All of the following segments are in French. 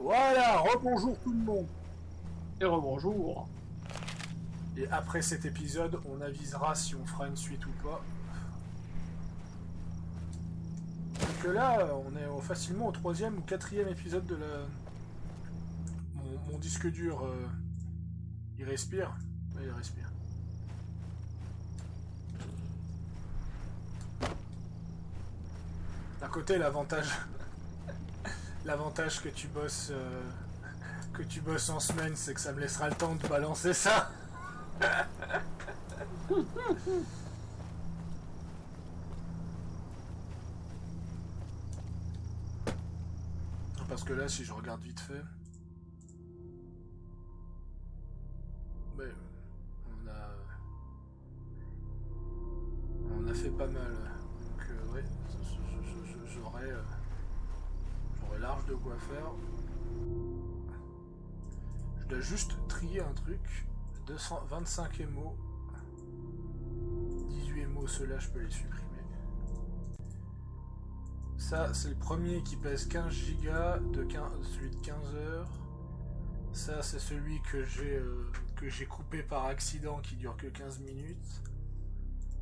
Voilà, rebonjour tout le monde. Et rebonjour. Et après cet épisode, on avisera si on fera une suite ou pas. Donc là, on est facilement au 3e ou 4e épisode de la... Mon disque dur, il respire. Ouais, il respire. D'un côté, l'avantage... L'avantage que tu bosses en semaine, c'est que ça me laissera le temps de balancer ça. Parce que là, si je regarde vite fait, ouais, on a fait pas mal. Donc ouais, j'aurais large de quoi faire. Je dois juste trier un truc. 225 émaux. 18 émaux, ceux-là, je peux les supprimer. Ça, c'est le premier qui pèse 15 gigas, celui de 15 heures. Ça, c'est celui que j'ai coupé par accident, qui dure que 15 minutes.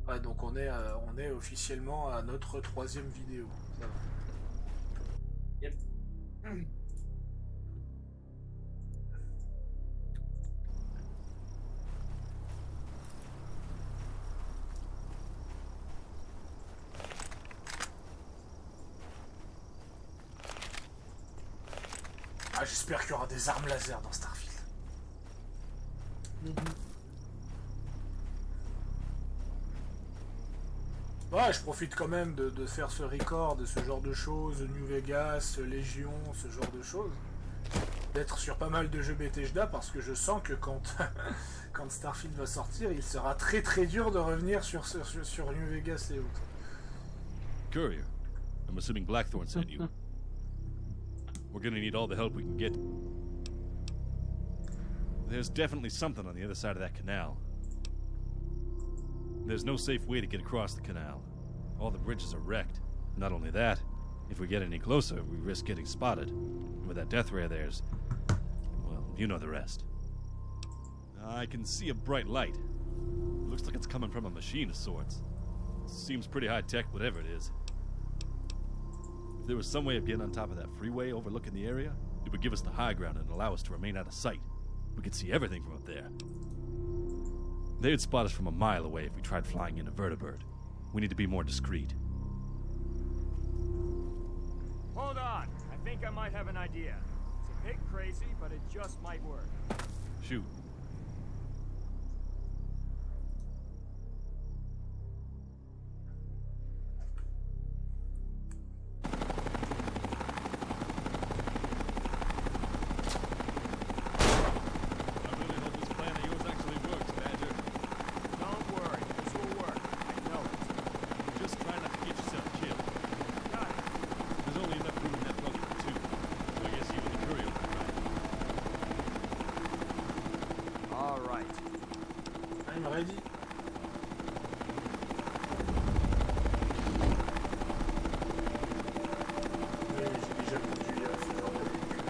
Ouais, donc on est officiellement à notre 3e vidéo. Ça va. Yep. Ah, j'espère qu'il y aura des armes laser dans Starfield. Ouais, je profite quand même de faire ce record, de ce genre de choses, New Vegas, Légion, ce genre de choses. D'être sur pas mal de jeux Bethesda, parce que je sens que quand Starfield va sortir, il sera très très dur de revenir sur New Vegas et autres. Courier, I'm assuming Blackthorn sent you. We're gonna need all the help we can get. There's definitely something on the other side of that canal. There's no safe way to get across the canal. All the bridges are wrecked. Not only that, if we get any closer, we risk getting spotted. And with that death ray of theirs, well, you know the rest. I can see a bright light. Looks like it's coming from a machine of sorts. Seems pretty high-tech, whatever it is. If there was some way of getting on top of that freeway overlooking the area, it would give us the high ground and allow us to remain out of sight. We could see everything from up there. They'd spot us from a mile away if we tried flying in a vertibird. We need to be more discreet. Hold on. I think I might have an idea. It's a bit crazy, but it just might work. Shoot. I'm ready. Oui, j'ai déjà conduit ce genre de truc.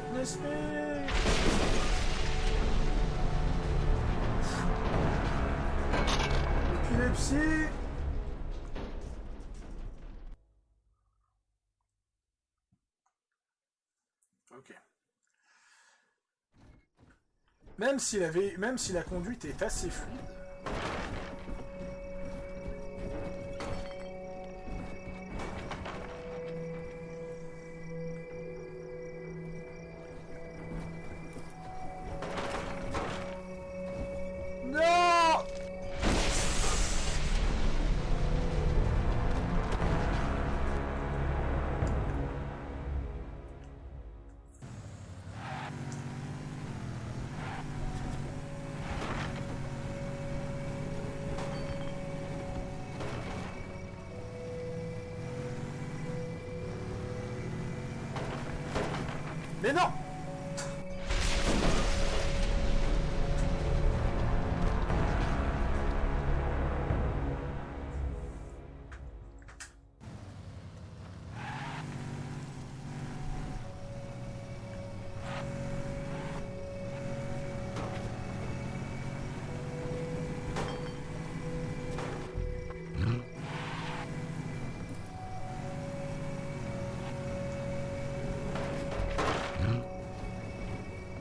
Witness me! Épilepsie! Ok. Même si la conduite est assez fluide. Non! Mais non!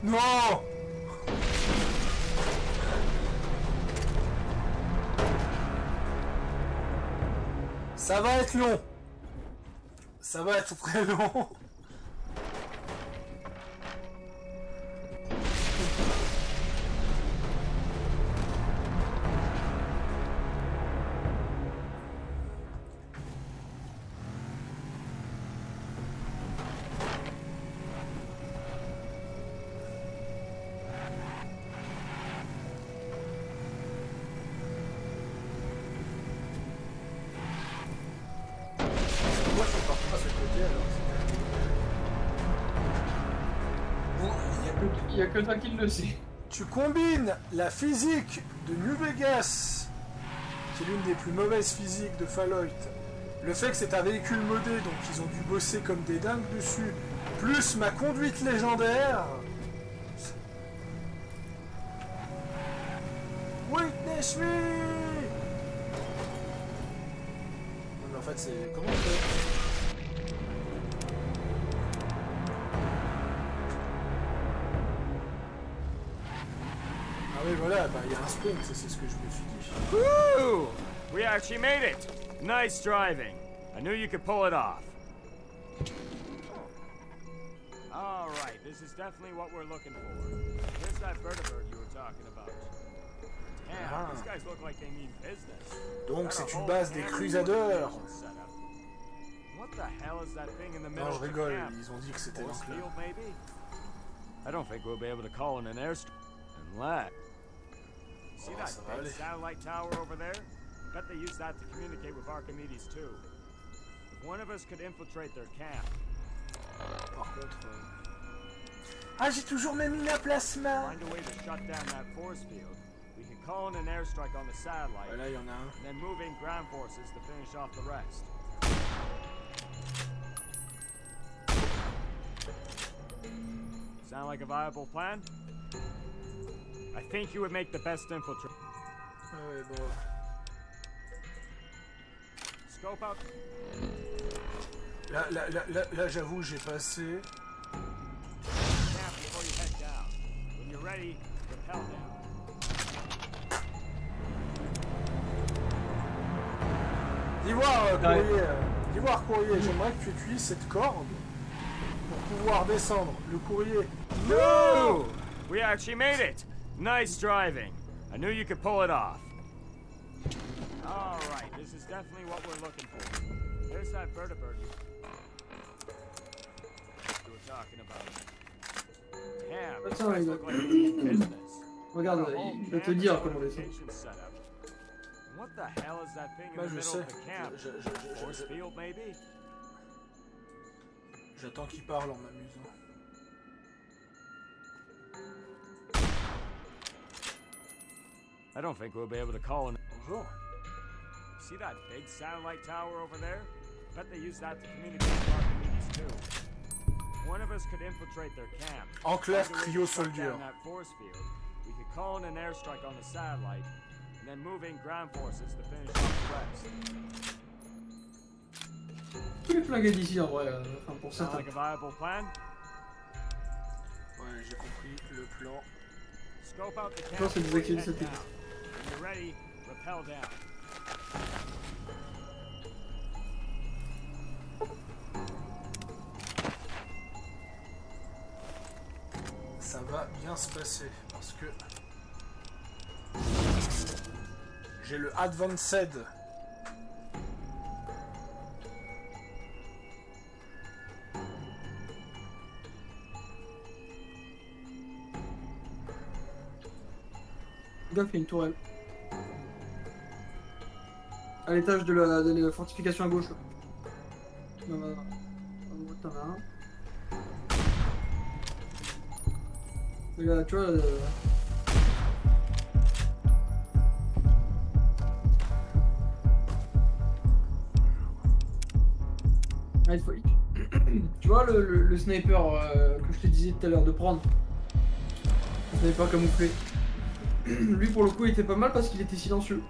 Non! Ça va être long. Ça va être très long. Moi, je suis parti de ce côté alors. Il y a que toi qui le sais. Tu combines la physique de New Vegas, qui est l'une des plus mauvaises physiques de Fallout, le fait que c'est un véhicule modé, donc ils ont dû bosser comme des dingues dessus, plus ma conduite légendaire. Witness me! Non, mais en fait, c'est. Comment on fait? Ah oui, voilà, bah il y a un sprint, c'est ce que je me suis dit. Woo! We actually made it! Nice driving. I knew you could pull it off. Alright, this is definitely what we're looking for. Here's that vertibird you were talking about. Damn, these guys look like they mean business. Donc c'est une base des Crusaders. What the hell is that thing in the Non, middle je of the rigole, camp? ils ont dit que c'était Force l'enclave. field, maybe? I don't think we'll be able to call in an airstrike unless. See Oh, that ça va big aller. satellite tower over there? Bet they use that to communicate with Archimedes too. If one of us could infiltrate their camp, Par contre... Ah, j'ai toujours mes mines à plasma. find a way to shut down that force field, we can call in an airstrike on the satellite, Là, il y en a un. and then move in ground forces to finish off the rest. Sound like a viable plan? I think you would make the best infiltrator. Ah ouais, bon. Scope out. Là, j'avoue, j'ai passé... Camp before you head down. When you're ready, rappel down. D'ivoire courrier, j'aimerais que tu utilises cette corde pour pouvoir descendre. Le courrier. No! We actually made it! Nice driving. I knew you could pull it off. Alright, this is definitely what we're looking for. There's that vertibird you were talking about. Damn, these Attends, guys il- look like they mean business. Regarde, Got a whole il va te camp dire and comment descendre. communication set up. What the hell is that thing in Bah, the je middle sais. of the camp? Force field, maybe? J'attends qu'il parle en m'amusant. I don't think we'll be able to call in. Bonjour. See that big satellite tower over there? Bet they use that to communicate with Archimedes too. One of us could infiltrate their camp. Enclave Find a way Trio to shut Soldier. down that force field. We could call in an airstrike on the satellite, and then move in ground forces to finish off the rest. Je peux les flinguer d'ici en vrai, enfin pour Sound certains. like a viable plan? Ouais, j'ai compris le plan. Scope out the camp pense que c'est before you désactiver head cette down. équipe. When you're ready, rappel down. Ça va bien se passer parce que j'ai le Advanced. Le gars fait une tourelle. À l'étage de la fortification à gauche. Là. Non, non, non. T'en as un. Et là, tu vois. Ah, il faut... Tu vois le sniper que je te disais tout à l'heure de prendre. Le sniper camouflé. Lui pour le coup il était pas mal parce qu'il était silencieux.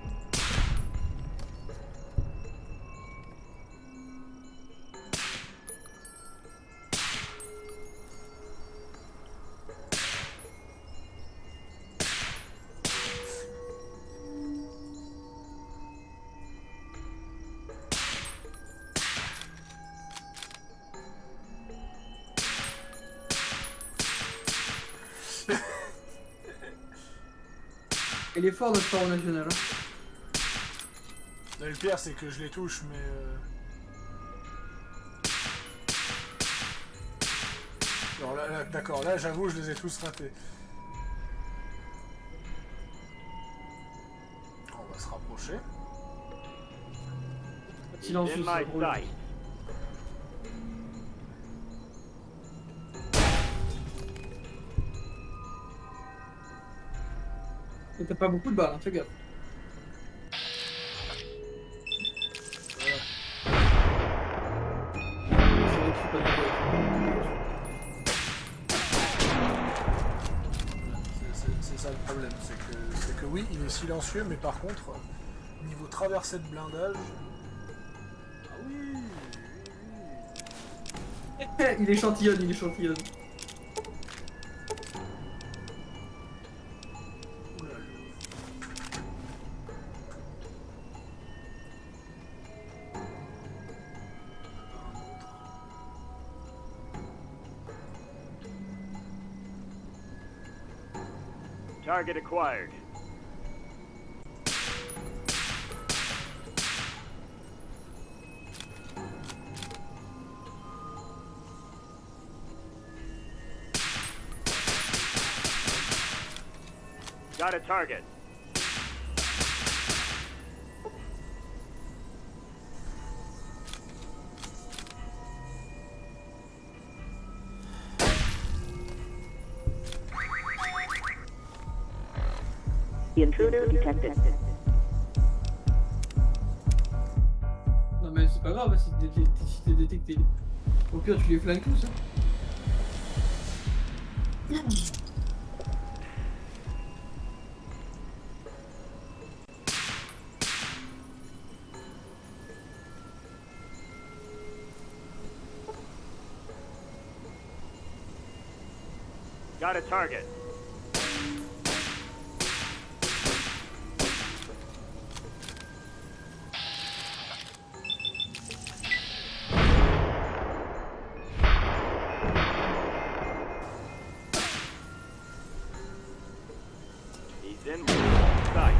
Il est fort notre Star National. Hein. Le pire c'est que je les touche mais alors là d'accord, là j'avoue je les ai tous ratés. On va se rapprocher. Silencieux, In c'est my drôle. sight. Et t'as pas beaucoup de balles, hein, fais gaffe. C'est vrai que je suis pas de C'est ça le problème, c'est que oui, il est silencieux, mais par contre, niveau traversée de blindage. Ah oui, Il échantillonne, il échantillonne. Ouh là là. Un autre. Target acquired. Got a target. Intruder detected. Non mais c'est pas grave si t'es détecté. Au pire tu les flingues tous. Hein. Got a target. He's in sight.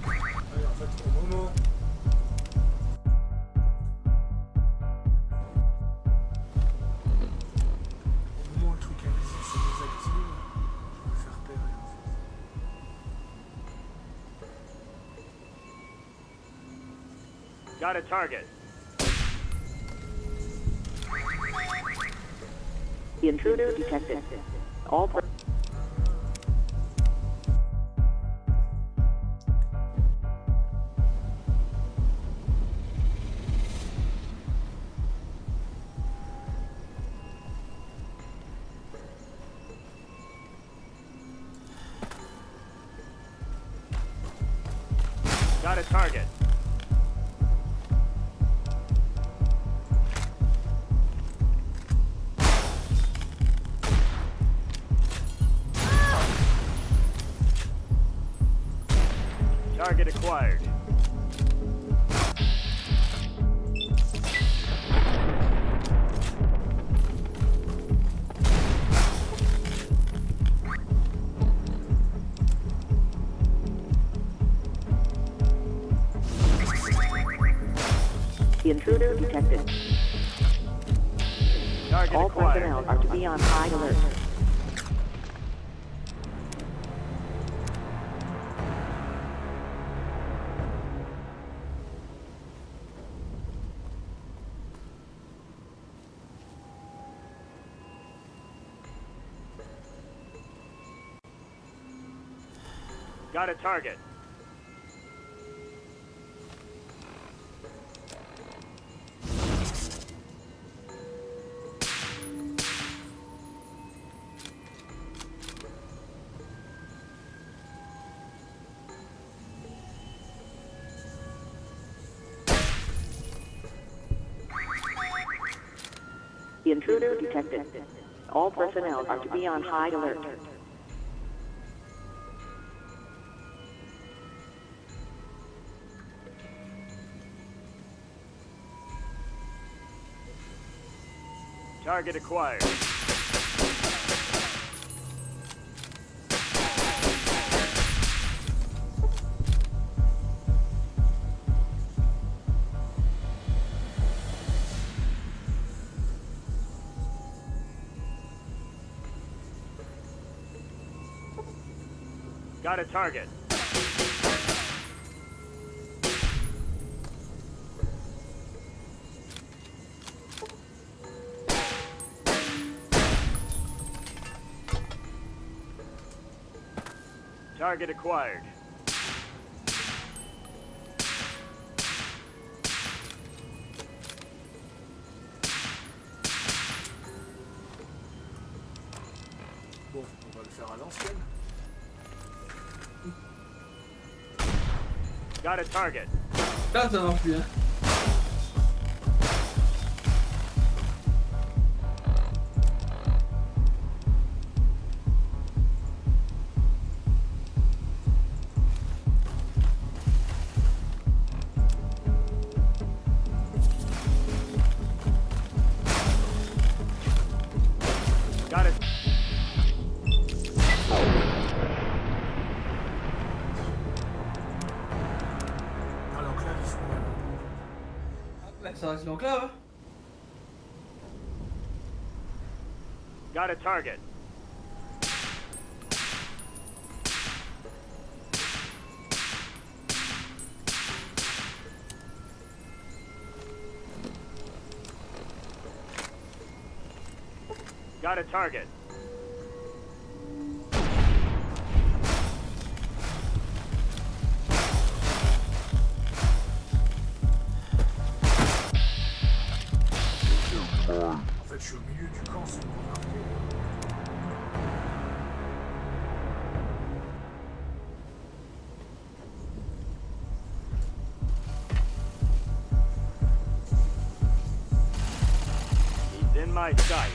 Ouais, en fait, au moment. Au moment où le truc invisible se désactive, je vais me faire repérer en fait. Got a target. Intruder detected. All per- Got a target. Target acquired. Intruder detected. Target All acquired. personnel are to be on high alert. Got a target. Intruder detected. All personnel are to be on high alert. Target acquired. Got a target. Target acquired. Bon, on va le faire à l'ancienne. Got a target. Là, ça marche bien. Got it. Ah, l'enclave, ils font mal. Là, ça reste l'enclave. Hein. Got a target. Got a target. En fait, je suis au milieu du camp, c'est remarqué. He's in my sight.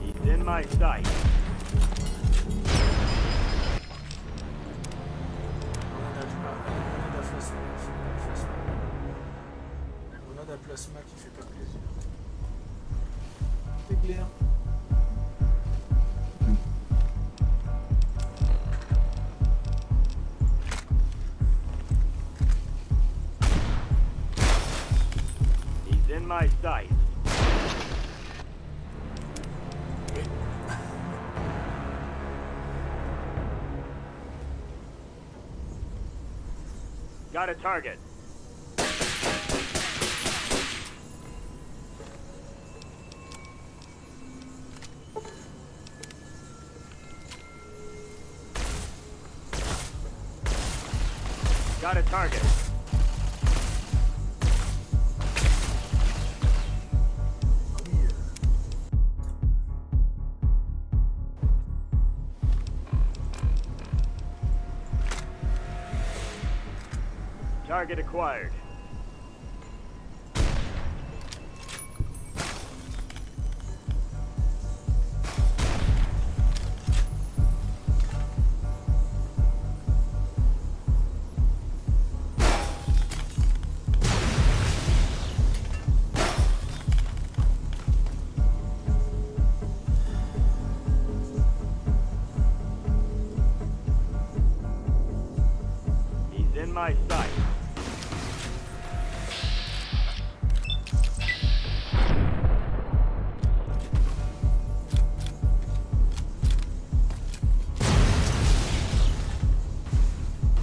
He's in my sight. Grenade à plasma qui fait pas plaisir. C'est clair. He's in my sight. Got a target. Got a target. Oui, Target acquired. He's in my sight.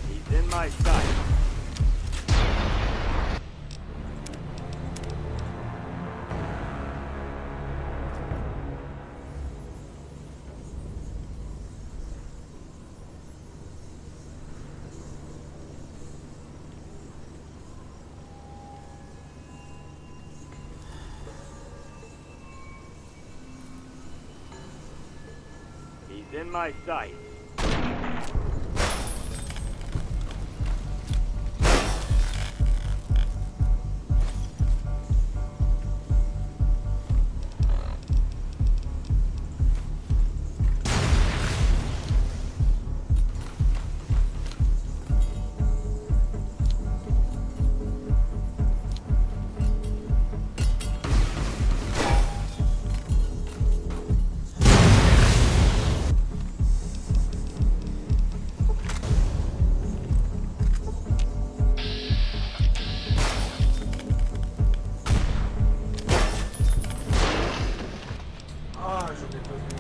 He's in my sight. He's in my sight. ah, j'en ai pas vu.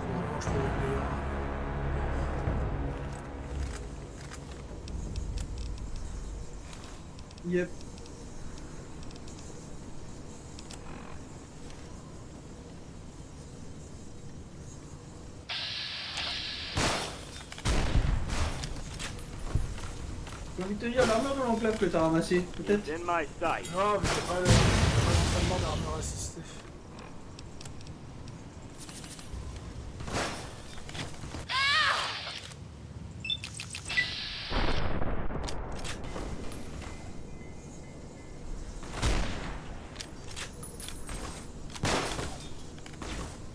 Faut vraiment que je trouve une meilleure arme. Yep. J'ai envie de te dire, l'armure de l'enclave que t'as ramassée, peut-être. He's in my sight. Non, mais c'est pas l'entraînement d'armure assistée.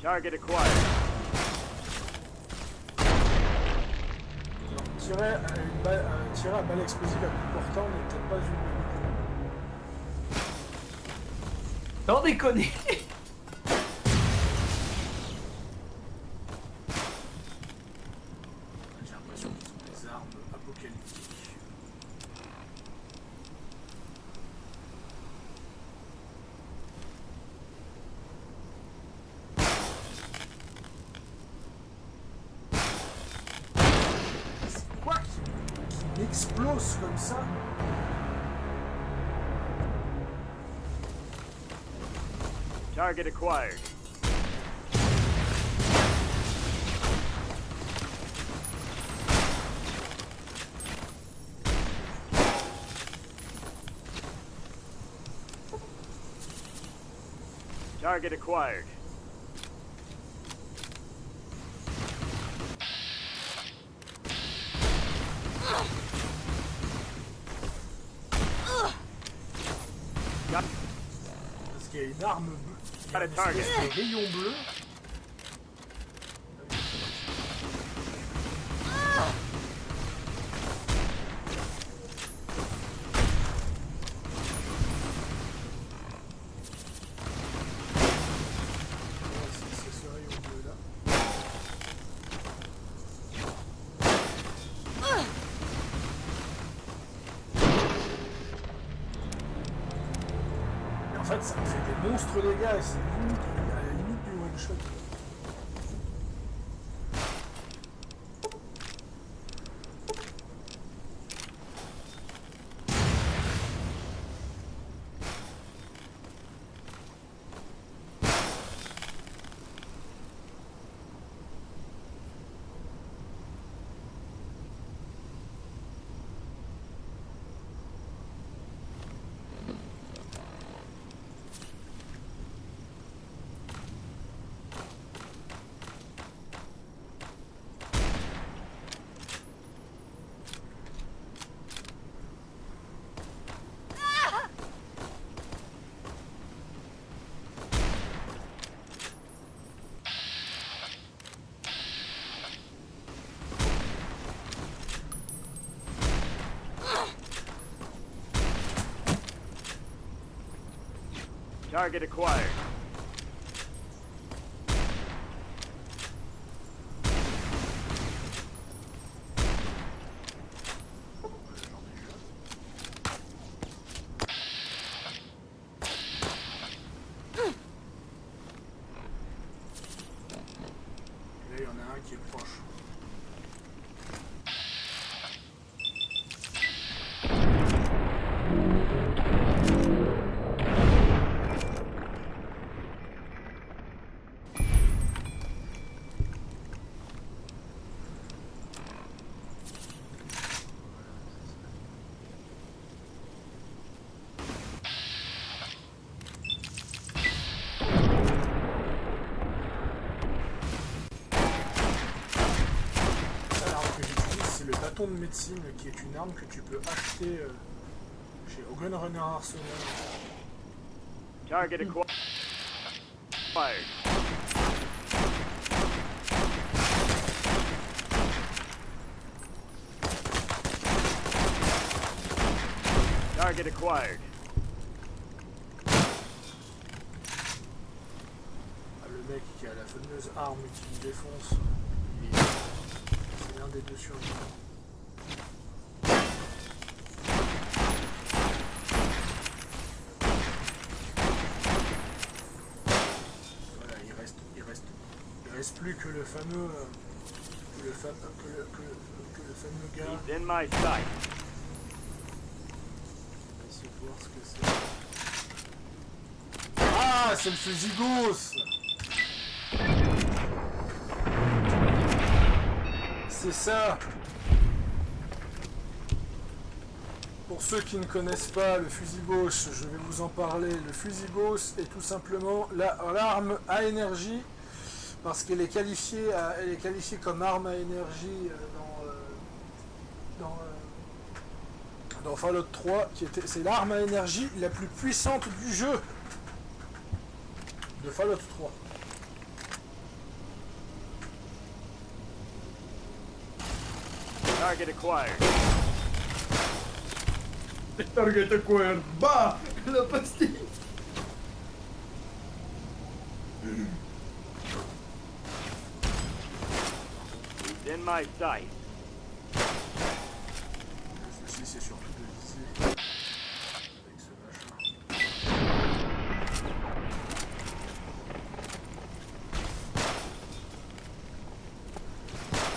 Target acquired. Tirer à balle explosive à coup portant n'est peut-être pas une bonne idée. Sans déconner. J'ai l'impression que ce sont des armes apocalyptiques. C'est quoi qui explose comme ça? Target acquired. Target acquired. Parce qu'il y a une arme bleue. Il y a Got a une target. espèce de rayon bleu. Ouais, c'est ce rayon bleu là. fait, ça me fait des monstres dégâts et c'est limite, à la limite du one shot. Target acquired. Là, il y en a un qui est proche. Le bâton de médecine qui est une arme que tu peux acheter chez Gunrunner Arsenal. Target acquired. Target acquired. Ah, le mec qui a la fameuse arme qui me défonce, c'est l'un des deux survivants. Voilà, il reste plus que le fameux que le fameux gars. He's in my sight. On va essayer de voir ce que c'est. Ah, c'est le Fusigos. C'est ça. Pour ceux qui ne connaissent pas le fusil gauche, je vais vous en parler. Le fusil gauche est tout simplement l'arme à énergie parce qu'elle est qualifiée, comme arme à énergie dans Fallout 3, c'est l'arme à énergie la plus puissante du jeu de Fallout 3. Target acquired. Target acquired. Bah, la pastille. He's in my sight. Le souci, c'est surtout de viser avec ce machin.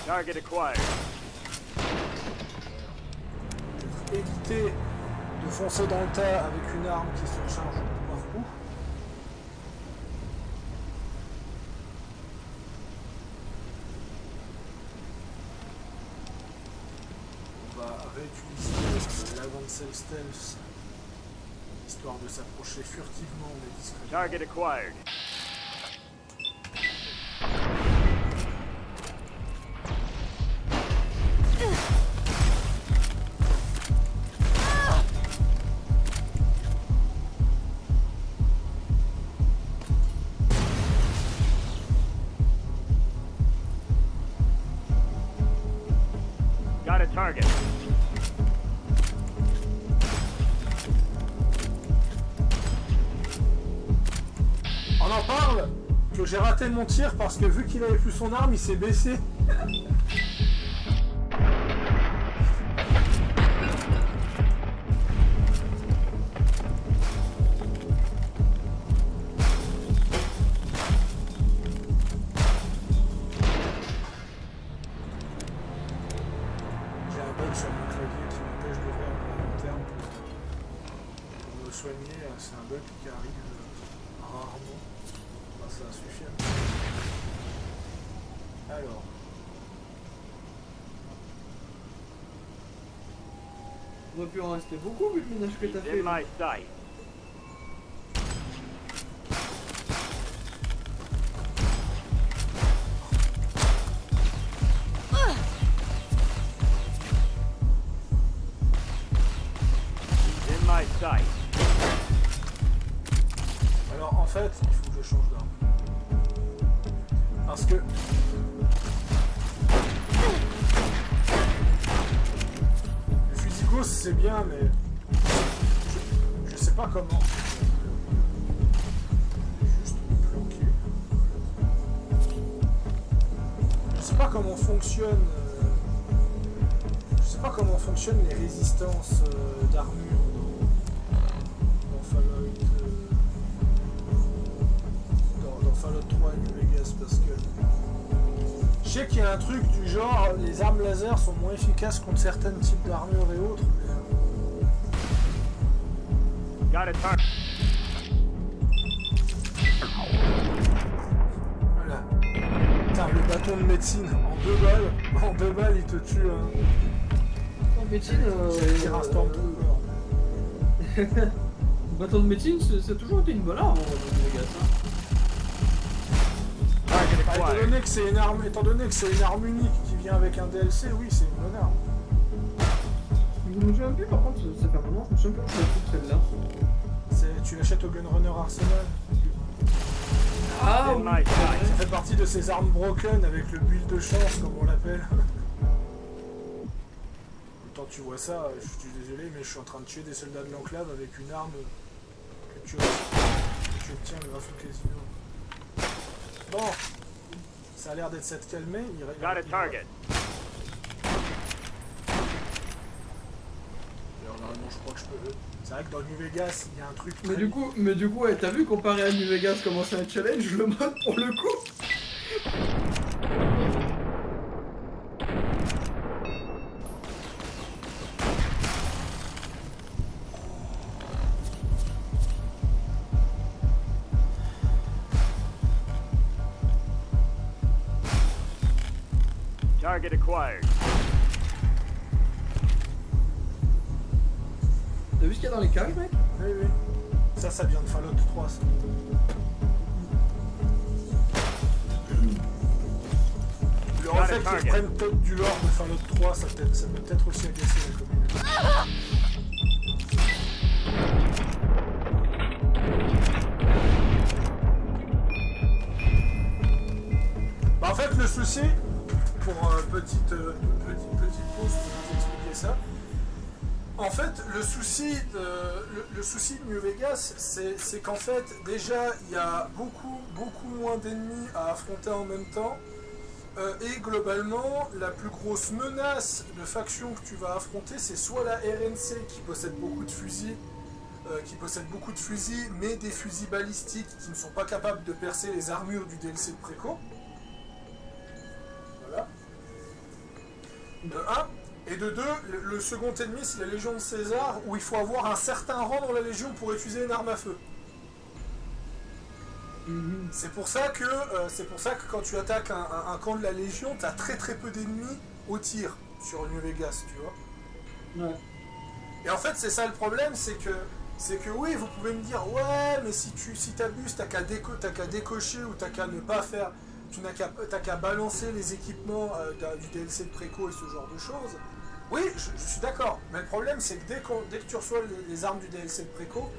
Target acquired. Éviter de foncer dans le tas avec une arme qui se recharge par coup. On va réutiliser l'Avancel Stealth histoire de s'approcher furtivement mais discrètement. Target acquired. Got a target. On en parle que j'ai raté mon tir parce que vu qu'il avait plus son arme, il s'est baissé. bug sur mon clavier qui m'empêche d'ouvrir mon inventaire pour me soigner. C'est un bug qui arrive rarement. Enfin, ça suffit à me... Alors. On aurait pu en rester beaucoup vu le ménage que t'as fait. In my sight. In my sight. Alors en fait, il faut que je change d'arme. Parce que... Le fusil gauche c'est bien, mais... Je sais pas comment. Juste me planquer. Je sais pas comment fonctionne... Je sais pas comment fonctionnent les résistances d'armure dans Fallout... dans Fallout 3 et New Vegas, parce que je sais qu'il y a un truc du genre les armes laser sont moins efficaces contre certains types d'armure et autres, mais Got it, target. voilà. Putain, le bâton de médecine en 2 balles il te tue un Médecine, Stormtrooper. le bâton de médecine, c'est toujours été une bonne arme, les gars. Target Étant acquired. donné que c'est une arme unique qui vient avec un DLC, oui, c'est une bonne arme. Je me souviens plus, par contre, ça fait un moment, je me souviens plus que je l'ai celle-là. Tu l'achètes au Gunrunner Arsenal. Ah In oui. my sight. Ça fait partie de ces armes broken avec le build de chance, comme on l'appelle. Quand tu vois ça, je suis désolé, mais je suis en train de tuer des soldats de l'enclave avec une arme que tu obtiens grâce au casino. Bon, ça a l'air d'être s'être calmé. Got a target. Alors, normalement, je crois que je peux. C'est vrai que dans New Vegas, il y a un truc. Mais du coup, ouais, t'as vu comparé à New Vegas comment c'est un challenge, le mode pour le coup. Target acquired. T'as vu ce qu'il y a dans les cages, mec? Oui, oui. Ça vient de Fallout 3, ça. Le fait qu'ils prennent peut-être du lore de Fallout 3, ça peut peut-être aussi agacer la communauté. Bah en fait, le souci, pour petite pause pour vous expliquer ça, en fait, le souci de New Vegas, c'est qu'en fait, déjà, il y a beaucoup moins d'ennemis à affronter en même temps. Et globalement, la plus grosse menace de faction que tu vas affronter, c'est soit la RNC qui possède beaucoup de fusils, mais des fusils balistiques qui ne sont pas capables de percer les armures du DLC de préco. Voilà. De 1. Et de 2, le second ennemi, c'est la Légion de César, où il faut avoir un certain rang dans la Légion pour utiliser une arme à feu. C'est pour ça que quand tu attaques un camp de la Légion, t'as très peu d'ennemis au tir sur New Vegas, tu vois. Ouais. Et en fait, c'est ça le problème, c'est que oui, vous pouvez me dire, ouais, mais si t'abuses, t'as qu'à décocher ou t'as qu'à ne pas faire, t'as qu'à balancer les équipements du DLC de préco et ce genre de choses. Oui, je suis d'accord, mais le problème, c'est que dès que tu reçois les armes du DLC de préco,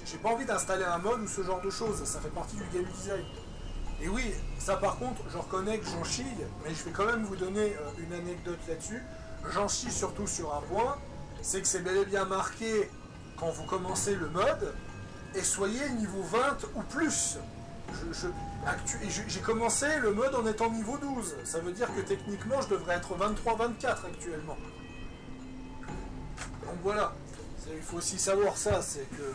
j'ai pas envie d'installer un mode ou ce genre de choses, ça fait partie du game design. Et oui, ça par contre, je reconnais que j'en chie, mais je vais quand même vous donner une anecdote là-dessus. J'en chie surtout sur un point, c'est que c'est bel et bien marqué quand vous commencez le mode, et soyez niveau 20 ou plus. J'ai commencé le mode en étant niveau 12, ça veut dire que techniquement je devrais être 23-24 actuellement. Donc voilà, il faut aussi savoir ça, c'est que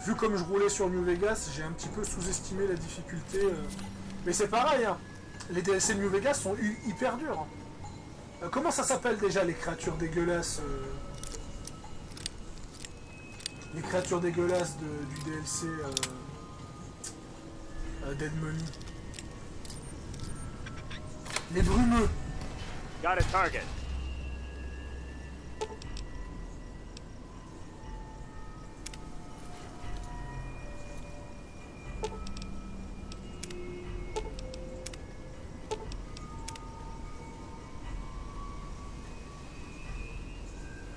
vu comme je roulais sur New Vegas, j'ai un petit peu sous-estimé la difficulté. Mais c'est pareil, hein. les DLC de New Vegas sont hyper durs. Hein. Comment ça s'appelle déjà les créatures dégueulasses les créatures dégueulasses du DLC Dead Money. Les brumeux. Got a target.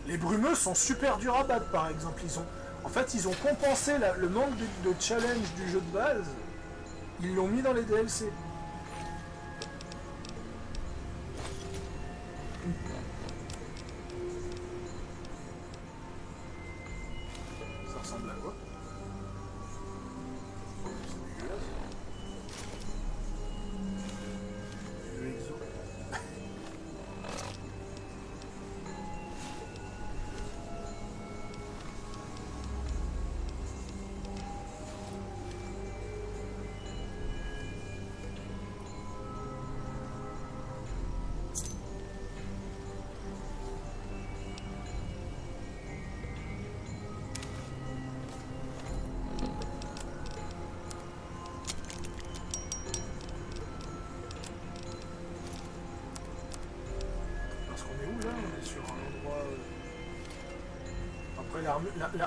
Les brumeux sont super durs à battre par exemple. Ils ont compensé le manque de challenge du jeu de base. Ils l'ont mis dans les DLC. Ça ressemble à quoi? C'est dégueulasse. Le exo.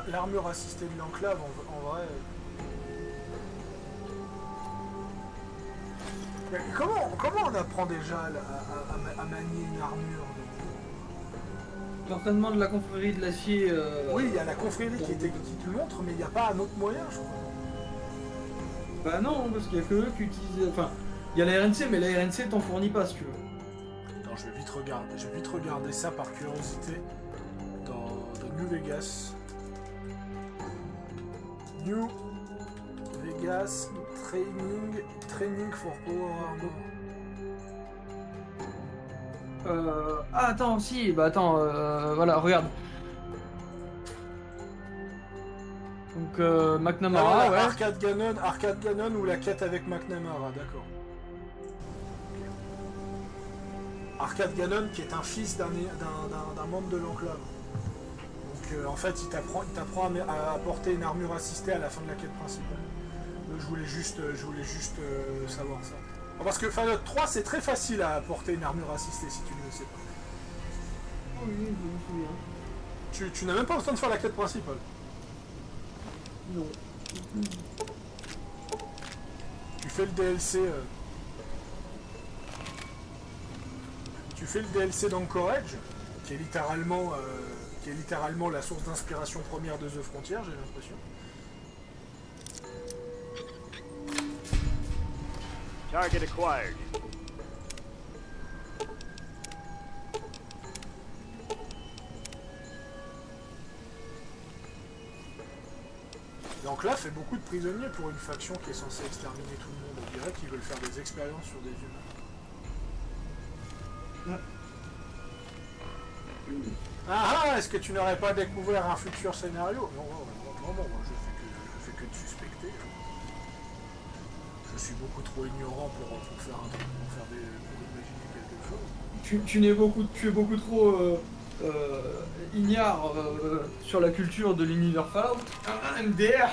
L'armure assistée de l'enclave, en vrai... Mais comment on apprend déjà à manier une armure? Certainement de la confrérie de l'acier. Oui, il y a la confrérie qui te le montre, mais il n'y a pas un autre moyen, je crois. Bah non, parce qu'il y a que eux qui utilisent... Enfin, il y a la RNC, mais la RNC t'en fournit pas, si tu veux. Attends, je vais vite regarder ça par curiosité dans New Vegas. New Vegas Training for Power Armor. Ah, attends, si, bah attends, voilà, regarde. Donc, McNamara, ouais. Arcade Gannon ou la quête avec McNamara, d'accord. Arcade Gannon qui est un fils d'un membre de l'enclave. Donc en fait il t'apprend à porter une armure assistée à la fin de la quête principale. Je voulais juste savoir ça. Parce que Fallout 3 c'est très facile à porter une armure assistée si tu ne le sais pas. Oui, je me souviens. Tu n'as même pas besoin de faire la quête principale. Non. Tu fais le DLC. Tu fais le DLC d'Anchorage, qui est littéralement la source d'inspiration première de The Frontier, j'ai l'impression. Target acquired. L'Enclave fait beaucoup de prisonniers pour une faction qui est censée exterminer tout le monde. On dirait qu'ils veulent faire des expériences sur des humains. Ah, est-ce que tu n'aurais pas découvert un futur scénario? Non, moi je fais que de suspecter. Je suis beaucoup trop ignorant pour faire un truc, pour imaginer quelque chose. Tu es beaucoup trop ignare sur la culture de l'univers Fallout. MDR.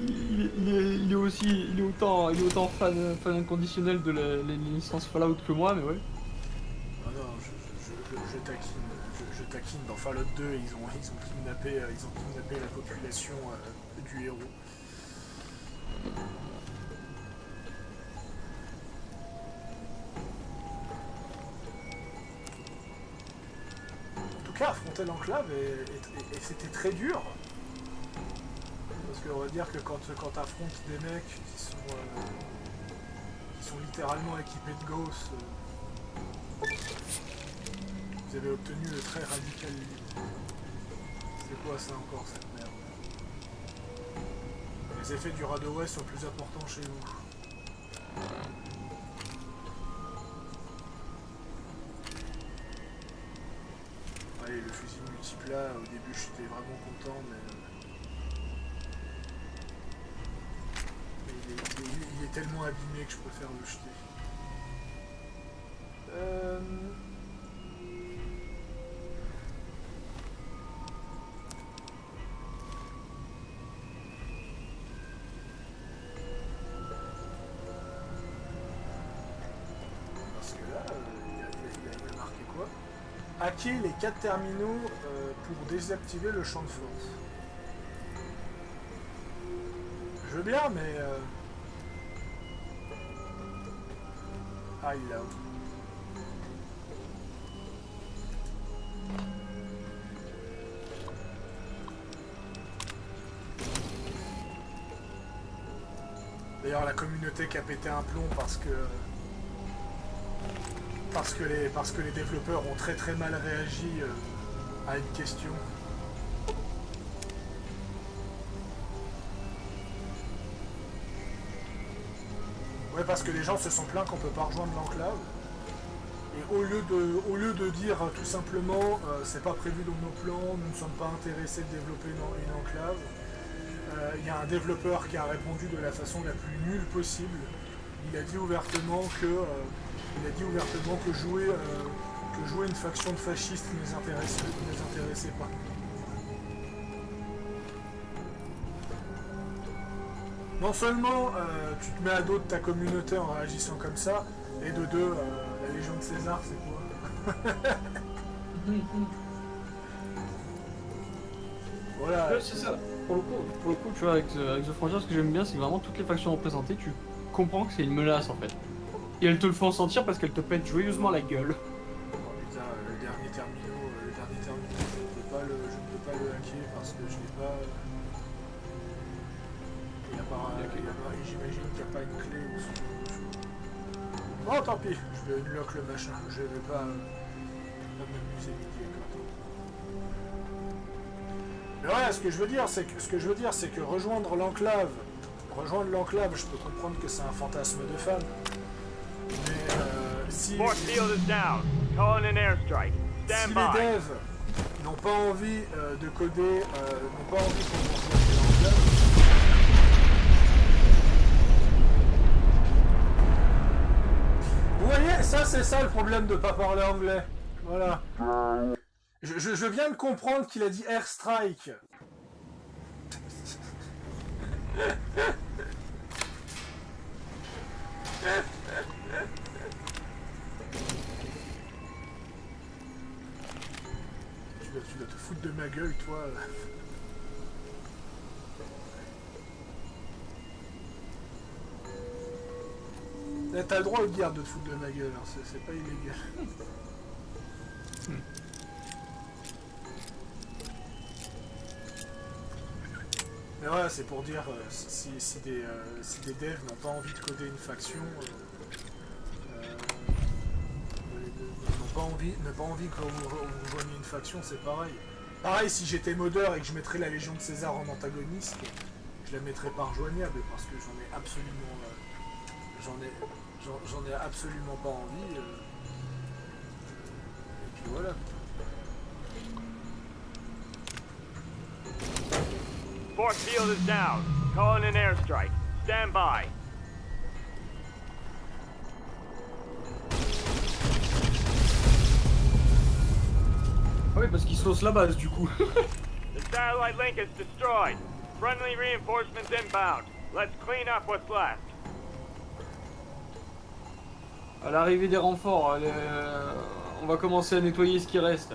Il est autant fan inconditionnel de la licence Fallout que moi, mais ouais. Ah non, je taquine. Dans Fallout 2, ils ont kidnappé la population du héros. En tout cas, affronter l'enclave et c'était très dur. Parce qu'on va dire que quand t'affrontes des mecs qui sont littéralement équipés de ghosts, vous avez obtenu le très radical libre. C'est quoi ça encore, cette merde? Les effets du Radaway sont plus importants chez vous. Allez, le fusil multiplat, au début j'étais vraiment content, mais il est tellement abîmé que je préfère le jeter. Parce que là, il a marqué quoi? Hacker les 4 terminaux pour désactiver le champ de force. Je veux bien, mais... Ah, il est là. D'ailleurs, la communauté qui a pété un plomb parce que les développeurs ont très très mal réagi à une question. Ouais, parce que les gens se sont plaints qu'on peut pas rejoindre l'enclave. Et au lieu de dire tout simplement c'est pas prévu dans nos plans, nous ne sommes pas intéressés de développer une enclave, il y a un développeur qui a répondu de la façon la plus nulle possible. Il a dit ouvertement que jouer une faction de fascistes ne les intéressait pas. Non seulement tu te mets à dos de ta communauté en réagissant comme ça, et de deux, la Légion de César, c'est quoi? Voilà. Ouais, c'est ça. Pour le coup, tu vois, avec The Frontier, ce que j'aime bien, c'est que vraiment toutes les factions représentées, tu comprends que c'est une menace en fait. Et elles te le font sentir parce qu'elles te pètent joyeusement la gueule. Oh putain, le dernier terminal, je ne peux pas le hacker parce que je n'ai pas... J'imagine qu'il n'y a pas une clé ou ce genre de choses. Bon, tant pis, je vais unlock le machin, je vais pas m'amuser midi avec toi. Mais ouais, ce que je veux dire, c'est que rejoindre l'enclave, je peux comprendre que c'est un fantasme de fan. Mais si Force field is down. Calling an airstrike. Stand les by. devs n'ont pas envie de coder, n'ont pas envie qu'on rejoigne l'enclave, vous voyez, ça c'est ça le problème de pas parler anglais. Voilà. Je viens de comprendre qu'il a dit airstrike. Tu dois te foutre de ma gueule, toi. T'as le droit au garde de te foutre de ma gueule, hein. C'est pas illégal. Mais ouais, c'est pour dire, si des devs n'ont pas envie de coder une faction, n'ont pas envie que vous rejoigniez une faction, c'est pareil. Pareil, si j'étais modeur et que je mettrais la Légion de César en antagoniste, je la mettrais pas rejoignable parce que j'en ai absolument pas envie. Et puis voilà. Force field is down. Calling an airstrike. Stand by. Ah oui, parce qu'ils saucent la base du coup. The satellite link is destroyed. Friendly reinforcements inbound. Let's clean up what's left. À l'arrivée des renforts, on va commencer à nettoyer ce qui reste.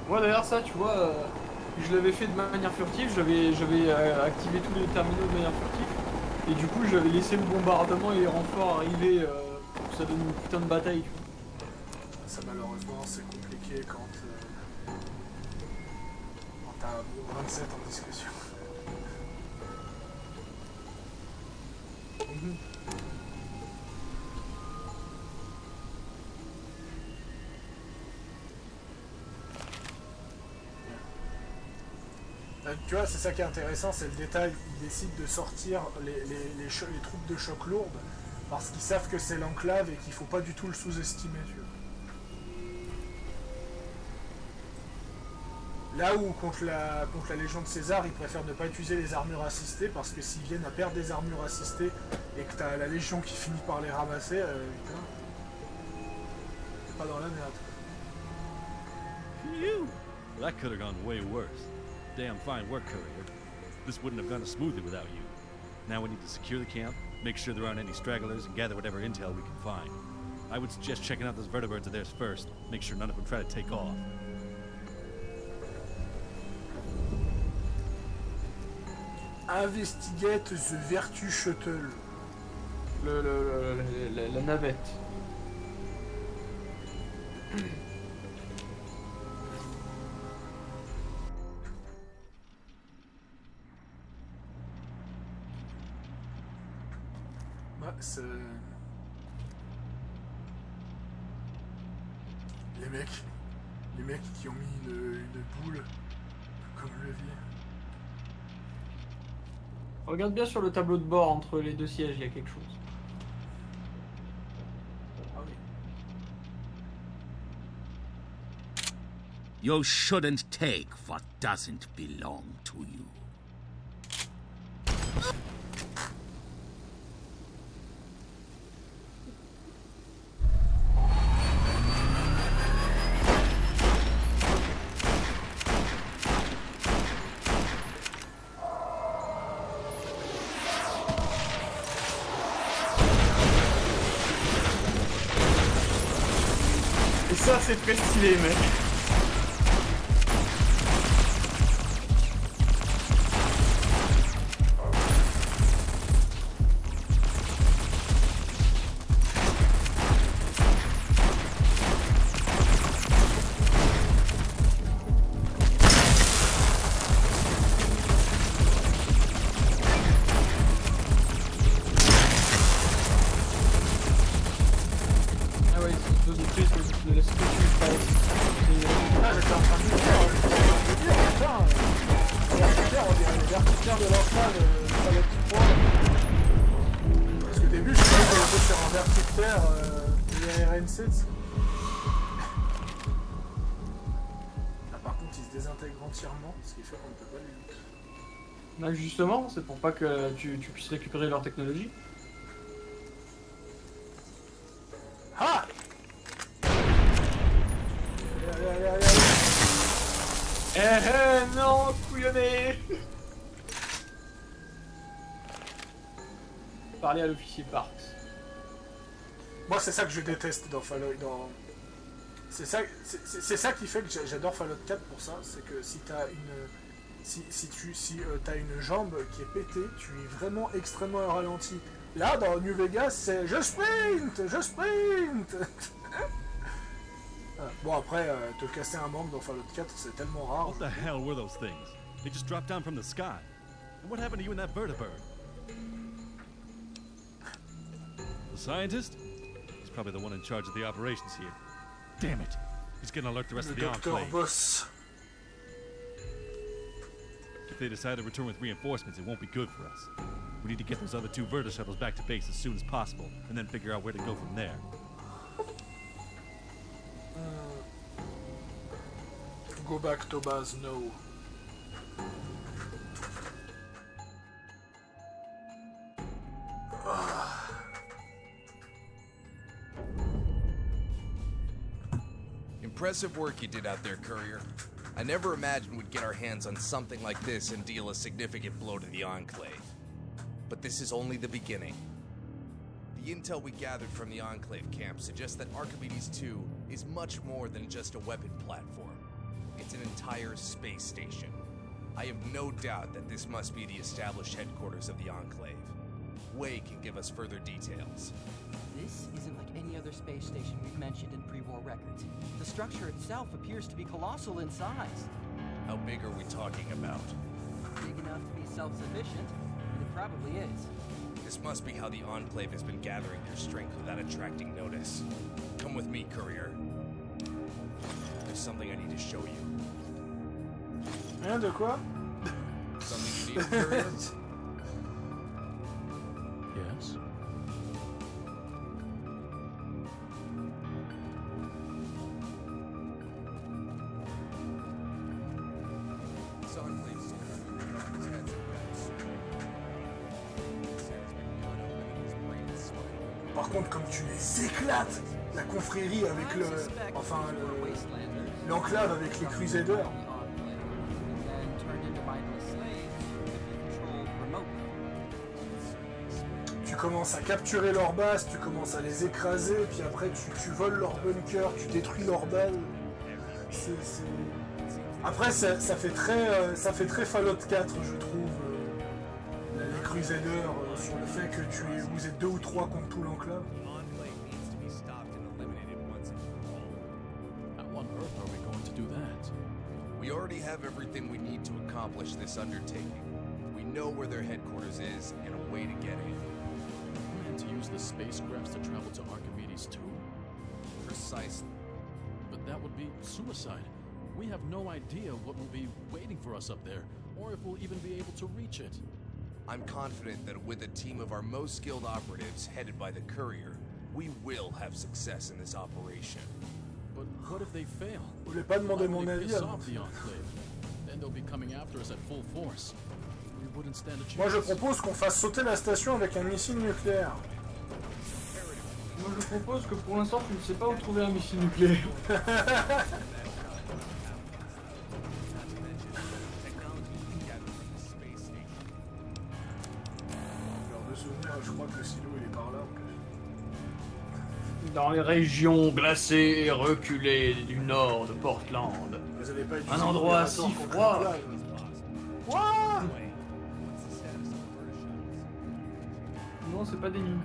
Moi d'ailleurs ça, tu vois, je l'avais fait de manière furtive, j'avais activé tous les terminaux de manière furtive. Et du coup j'avais laissé le bombardement et les renforts arriver pour que ça donne une putain de bataille. Tu vois. Ça malheureusement c'est compliqué quand t'as 27 en discussion. Tu vois, c'est ça qui est intéressant, c'est le détail. Ils décident de sortir les troupes de choc lourdes parce qu'ils savent que c'est l'enclave et qu'il faut pas du tout le sous-estimer. Tu vois. Là où contre la Légion de César, ils préfèrent ne pas utiliser les armures assistées parce que s'ils viennent à perdre des armures assistées et que t'as la Légion qui finit par les ramasser, putain, t'es pas dans la merde. Phew! That could have gone way worse. Damn fine work, Courier. This wouldn't have gone as smoothly without you. Now we need to secure the camp, make sure there aren't any stragglers, and gather whatever intel we can find. I would suggest checking out those vertibirds of theirs first. Make sure none of them try to take off. Investigate the Virtue Shuttle. La navette. Bah, c'est... Les mecs qui ont mis une boule comme levier. Regarde bien sur le tableau de bord entre les deux sièges, il y a quelque chose. Ah oui. You shouldn't take what doesn't belong to you. Et ça, c'est très stylé, mec. Ah ouais, ils se détruisent de la situation du palais. Ah, j'étais en train de me dire, putain, on dirait les vertitaires de l'enfant de Fallout 3. Parce qu'au début, je croyais qu'on était sur un vertitaire de RN7. Ah, par contre, il se désintègre entièrement, ce qui fait qu'on ne peut pas les loot. Bah justement, c'est pour pas que tu puisses récupérer leur technologie. Ah! Allez, allez, allez, allez. Non, couillonné. Parler à l'officier Parks. Moi, c'est ça que je déteste dans Fallout. C'est ça qui fait que j'adore Fallout 4 pour ça. C'est que si t'as t'as une jambe qui est pétée, tu es vraiment extrêmement ralenti. Là, dans New Vegas, c'est je sprint. Ah, bon, après, te casser un membre dans Fallout 4, c'est tellement rare. What the hell were those things? They just dropped down from the sky. And what happened to you and that vertibird? The scientist? He's probably the one in charge of the operations here. Damn it! He's gonna alert the rest Le of the Dr. Enclave. Boss. If they decide to return with reinforcements, it won't be good for us. We need to get those other two Verta shuttles back to base as soon as possible, and then figure out where to go from there. Go back to base, no. Impressive work you did out there, Courier. I never imagined we'd get our hands on something like this and deal a significant blow to the Enclave. But this is only the beginning. The intel we gathered from the Enclave camp suggests that Archimedes 2 is much more than just a weapon platform. It's an entire space station. I have no doubt that this must be the established headquarters of the Enclave. Way can give us further details. This isn't like any other space station we've mentioned in pre-war records. The structure itself appears to be colossal in size. How big are we talking about? Big enough to be self-sufficient, and it probably is. This must be how the Enclave has been gathering their strength without attracting notice. Come with me, Courier. There's something I need to show you. Hein, de quoi? Something you need, Courier? Yes? par contre, comme tu les éclates, la confrérie avec l'enclave avec les Crusaders. Tu commences à capturer leur base, tu commences à les écraser, puis après tu voles leur bunker, tu détruis leur balle. Après ça fait très Fallout 4, je trouve, les Crusaders, sur le fait que vous êtes 2 ou 3 contre tout l'enclave. How on earth are we going to do that? We already have everything we need to accomplish this undertaking. We know where their headquarters is and a way to get in. And to use the spacecrafts to travel to Archimedes too? Precisely. But that would be suicide. We have no idea what will be waiting for us up there, or if we'll even be able to reach it. I'm confident that with a team of our most skilled operatives headed by the courier, we will have success in this operation. But what if they fail? Vous voulez pas demander Why would mon they avis piss avant? off the Enclave? Then they'll be coming after us at full force. We wouldn't stand a chance. Moi je propose qu'on fasse sauter la station avec un missile nucléaire. Moi je propose que pour l'instant tu ne sais pas où trouver un missile nucléaire. Je crois que le silo il est par là. Dans les régions glacées et reculées du nord de Portland. Vous avez pas Un endroit si froid. Quoi? Non, c'est pas des nuques.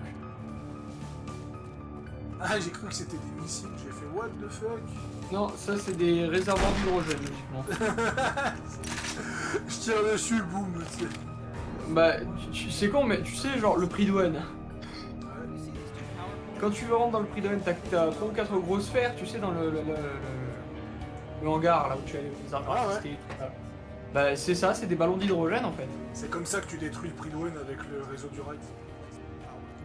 Ah, j'ai cru que c'était des missiles. J'ai fait what the fuck? Non, ça c'est des réservoirs d'hydrogène, logiquement. Je tire dessus, boum, tu sais. Bah, c'est con, mais tu sais, genre le prix douane. Quand tu rentres dans le prix douane, t'as 3 ou 4 grosses sphères, tu sais, dans le hangar, là où tu as les armes artistiques et tout ça. Bah, c'est ça, c'est des ballons d'hydrogène en fait. C'est comme ça que tu détruis le prix douane avec le réseau du rail.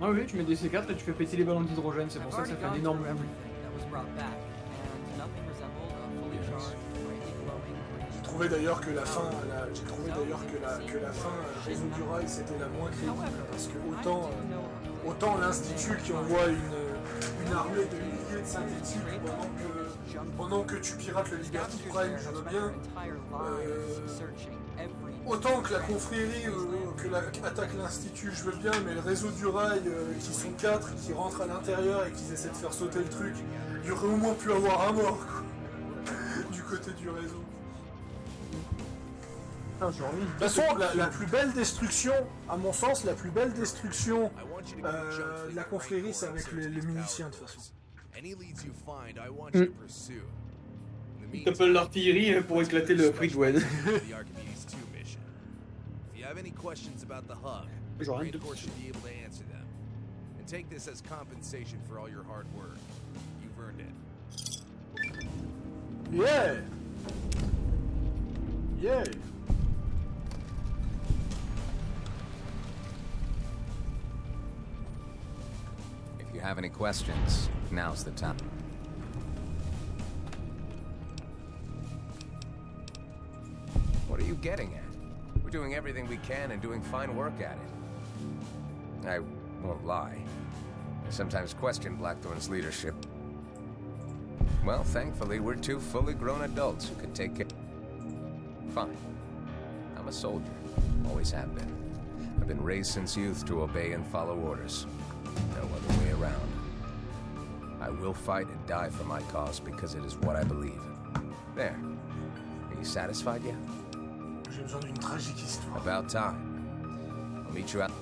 Ah oui, tu mets des C4 et tu fais péter les ballons d'hydrogène, c'est pour ça que ça fait un énorme bruit. J'ai trouvé d'ailleurs que la fin, réseau du rail, c'était la moins crédible parce que autant l'Institut qui envoie une armée de milliers de synthétiques pendant que tu pirates le Liberty Prime, je veux bien. Autant que la confrérie attaque l'Institut, je veux bien, mais le réseau du rail, qui sont 4, qui rentrent à l'intérieur et qui essaient de faire sauter le truc, il y aurait au moins pu avoir un mort, quoi, du côté du réseau. Ah, De toute façon, la plus belle destruction, à mon sens, la plus belle destruction de la confrérie, c'est avec les miliciens, de toute façon. Ils t'appellent l'artillerie pour éclater le prix douane. Genre rien de plus. Take this as compensation for all your hard work. You've earned it. Yeah! Yeah! If you have any questions, now's the time. What are you getting at? We're doing everything we can and doing fine work at it. I won't lie. I sometimes question Blackthorn's leadership. Well, thankfully, we're 2 fully grown adults who can take care. Fine. I'm a soldier. Always have been. I've been raised since youth to obey and follow orders. No other way around. I will fight and die for my cause because it is what I believe in. There. Are you satisfied yet? J'ai besoin d'une tragique histoire. About time. I'll meet you out.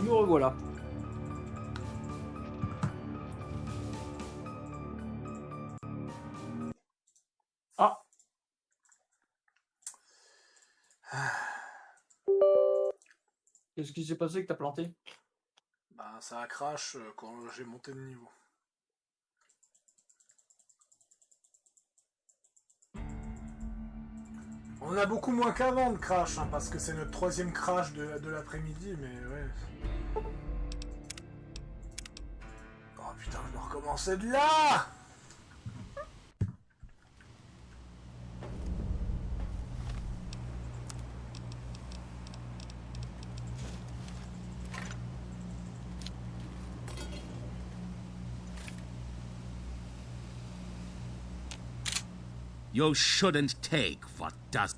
Nous revoilà. Ah. Qu'est-ce qui s'est passé que t'as planté? Bah, ça a crash quand j'ai monté de niveau. On a beaucoup moins qu'avant de crash, hein, parce que c'est notre 3e crash de l'après-midi, mais ouais. Oh putain, je dois recommencer de là! You shouldn't take what does.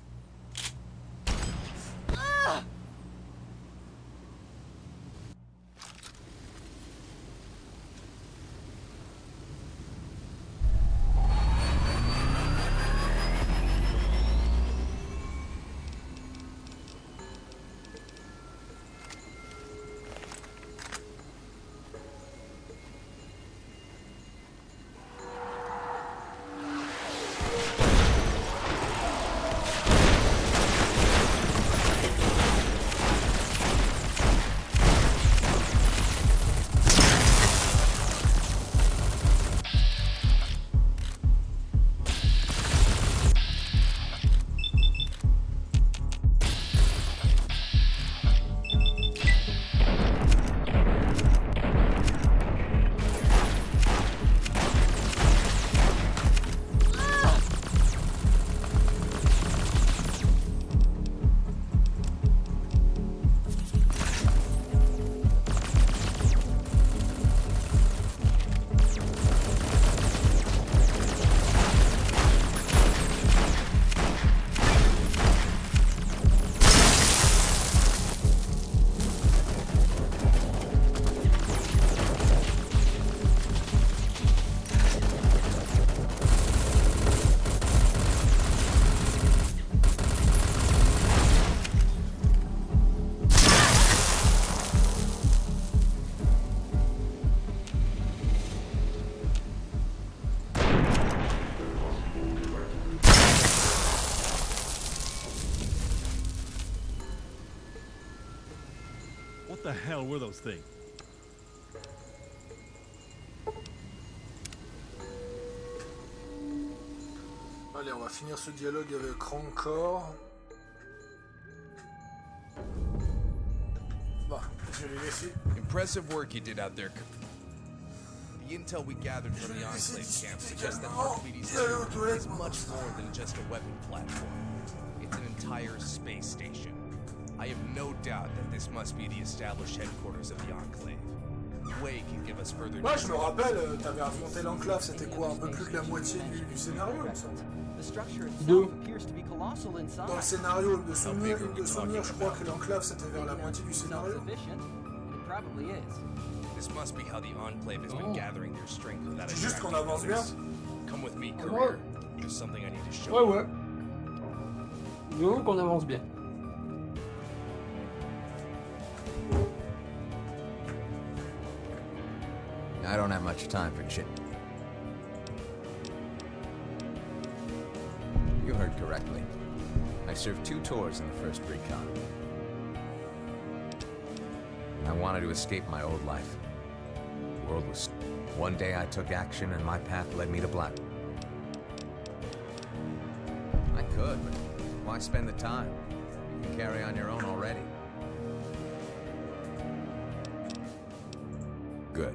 What the hell were those things? Allez, on va finir ce dialogue avec Rancor. Bah, je l'ai laissé. Impressive work you did out there. The intel we gathered from the Enclave camp suggests that Archimedes is much more than just a weapon platform. It's an entire space station. I have no doubt that this must be the established headquarters of the Enclave. Way can give us further. Moi, je me rappelle, t'avais affronté l'Enclave, c'était quoi, un peu plus de la moitié du scénario, il me semble. Deux. Dans le scénario de souvenir, je crois que l'Enclave c'était vers la moitié du scénario. This must be how the Enclave has been gathering their strength without C'est juste qu'on avance bien. Come with me, Courier. There's something I need to show you. Ouais. Disons qu'on avance bien. I don't have much time for chit. You heard correctly. I served 2 tours in the first recon. I wanted to escape my old life. The world was... One day I took action and my path led me to Black. I could, but why spend the time? You can carry on your own already. Good.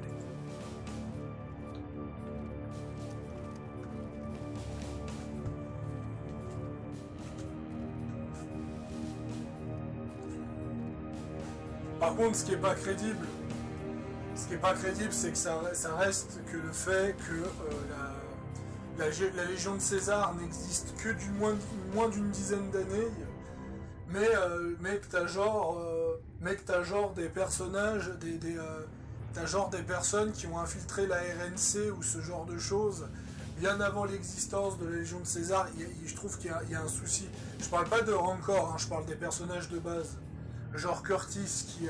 Par contre, ce qui est pas crédible, c'est que ça reste que le fait que la Légion de César n'existe que du moins d'une dizaine d'années, mais que t'as genre des personnages, t'as genre des personnes qui ont infiltré la RNC ou ce genre de choses bien avant l'existence de la Légion de César. Je trouve qu'il y a un souci. Je parle pas de Rancor, hein, je parle des personnages de base. Genre Curtis qui,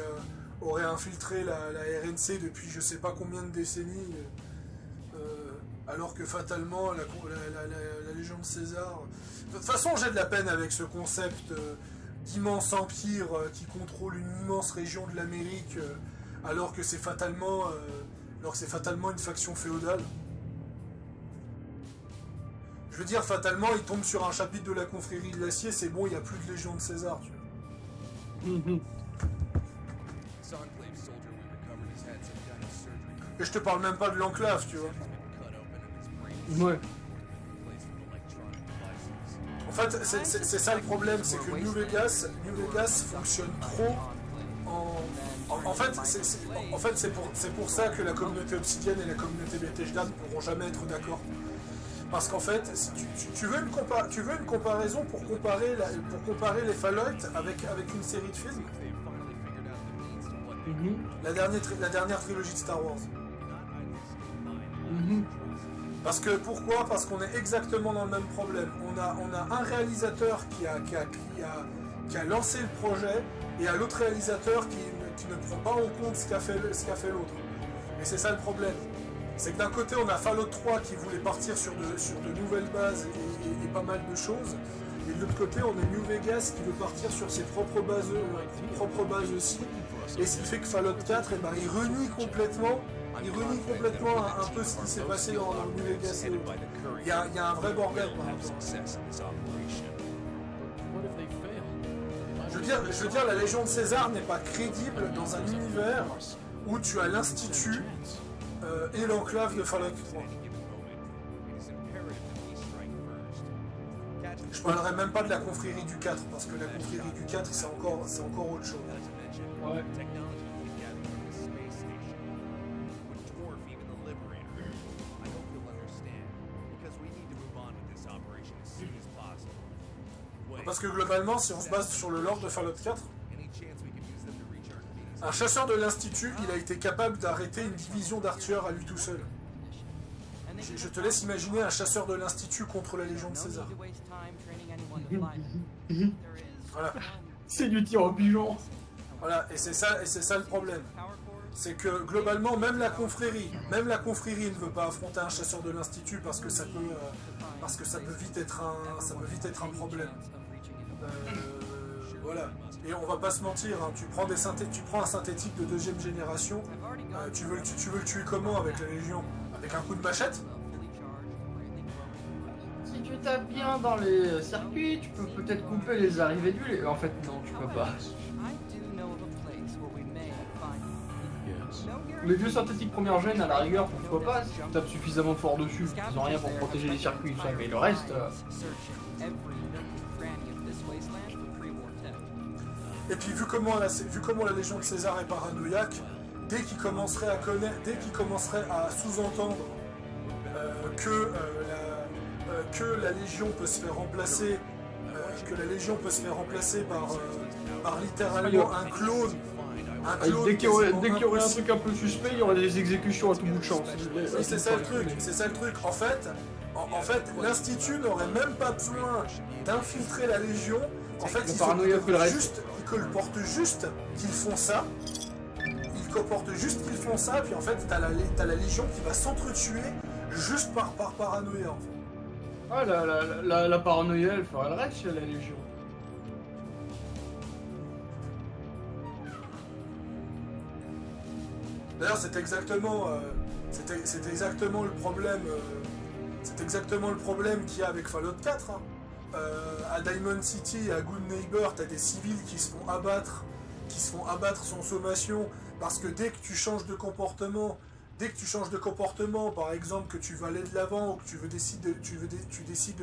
aurait infiltré la RNC depuis je sais pas combien de décennies, alors que fatalement la Légion de César... De toute façon, j'ai de la peine avec ce concept d'immense empire qui contrôle une immense région de l'Amérique, alors que c'est fatalement une faction féodale. Je veux dire, fatalement, il tombe sur un chapitre de la confrérie de l'acier, c'est bon, il n'y a plus de Légion de César, tu vois. Et je te parle même pas de l'enclave, tu vois. Ouais. En fait, c'est ça le problème, c'est que New Vegas fonctionne trop en fait, c'est pour ça que la communauté Obsidian et la communauté Bethesda ne pourront jamais être d'accord. Parce qu'en fait, si tu veux une comparaison pour comparer les Fallout avec une série de films. La dernière trilogie de Star Wars. Parce qu'on est exactement dans le même problème. On a un réalisateur qui a lancé le projet et un autre réalisateur qui ne prend pas en compte ce qu'a fait l'autre. Et c'est ça le problème. C'est que d'un côté on a Fallout 3 qui voulait partir sur de nouvelles bases et pas mal de choses. Et de l'autre côté on a New Vegas qui veut partir sur ses propres bases aussi. Et ce qui fait que Fallout 4, il renie complètement un peu ce qui s'est passé dans New Vegas. Il y a un vrai bordel par rapport à ça. Je veux dire, la Légion de César n'est pas crédible dans un univers où tu as l'Institut et l'enclave de Fallout 3. Je parlerai même pas de la confrérie du 4, parce que la confrérie du 4 c'est encore autre chose. Ouais. Parce que globalement, si on se base sur le lore de Fallout 4, un chasseur de l'Institut, il a été capable d'arrêter une division d'archers à lui tout seul. Je te laisse imaginer un chasseur de l'Institut contre la Légion de César. Voilà. C'est du tir au pigeon. Voilà, et c'est ça le problème. C'est que globalement, même la confrérie ne veut pas affronter un chasseur de l'Institut parce que ça peut vite être un problème. Voilà. Et on va pas se mentir, hein, tu prends un synthétique de 2e génération, tu veux le tuer comment avec la Légion? Avec un coup de machette? Si tu tapes bien dans les circuits, tu peux peut-être couper les arrivées d'huile. En fait, non, tu peux pas. Les vieux synthétiques première gêne, à la rigueur, pourquoi pas, si tu tapes suffisamment fort dessus, ils ont rien pour protéger les circuits, ça, mais le reste... Et puis vu comment la Légion de César est paranoïaque, dès qu'il commencerait à sous-entendre que la Légion peut se faire remplacer, par littéralement un clone. Dès qu'il y aurait un truc un peu suspect, il y aurait des exécutions à tout bout de champ. C'est ça le truc. En fait, l'Institut n'aurait même pas besoin d'infiltrer la Légion. En fait, ils colportent juste qu'ils font ça. Puis en fait, t'as la Légion qui va s'entretuer juste par paranoïa, en fait. Ah, la paranoïa, elle ferait le reste chez la Légion. D'ailleurs, c'est exactement le problème. C'est exactement le problème qu'il y a avec Fallout 4. Hein. À Diamond City et à Good Neighbor, t'as des civils qui se font abattre sans sommation, parce que dès que tu changes de comportement, par exemple que tu veux aller de l'avant ou que tu décides de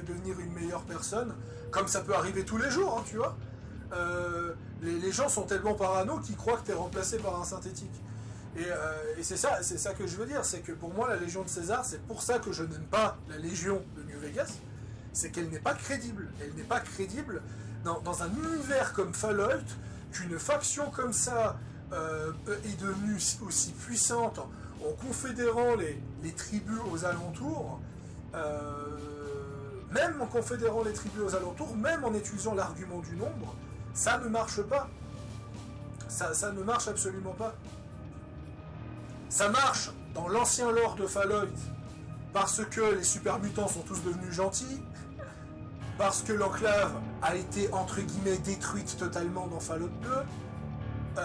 devenir une meilleure personne, comme ça peut arriver tous les jours, hein, tu vois, les gens sont tellement parano qu'ils croient que t'es remplacé par un synthétique. Et c'est ça que je veux dire, c'est que pour moi la Légion de César, c'est pour ça que je n'aime pas la Légion de New Vegas, c'est qu'elle n'est pas crédible. Elle n'est pas crédible dans un univers comme Fallout, qu'une faction comme ça est devenue aussi puissante en confédérant les tribus aux alentours, même en utilisant l'argument du nombre, ça ne marche pas. ça ne marche absolument pas. Ça marche dans l'ancien lore de Fallout, parce que les super mutants sont tous devenus gentils, parce que l'enclave a été entre guillemets détruite totalement dans Fallout 2,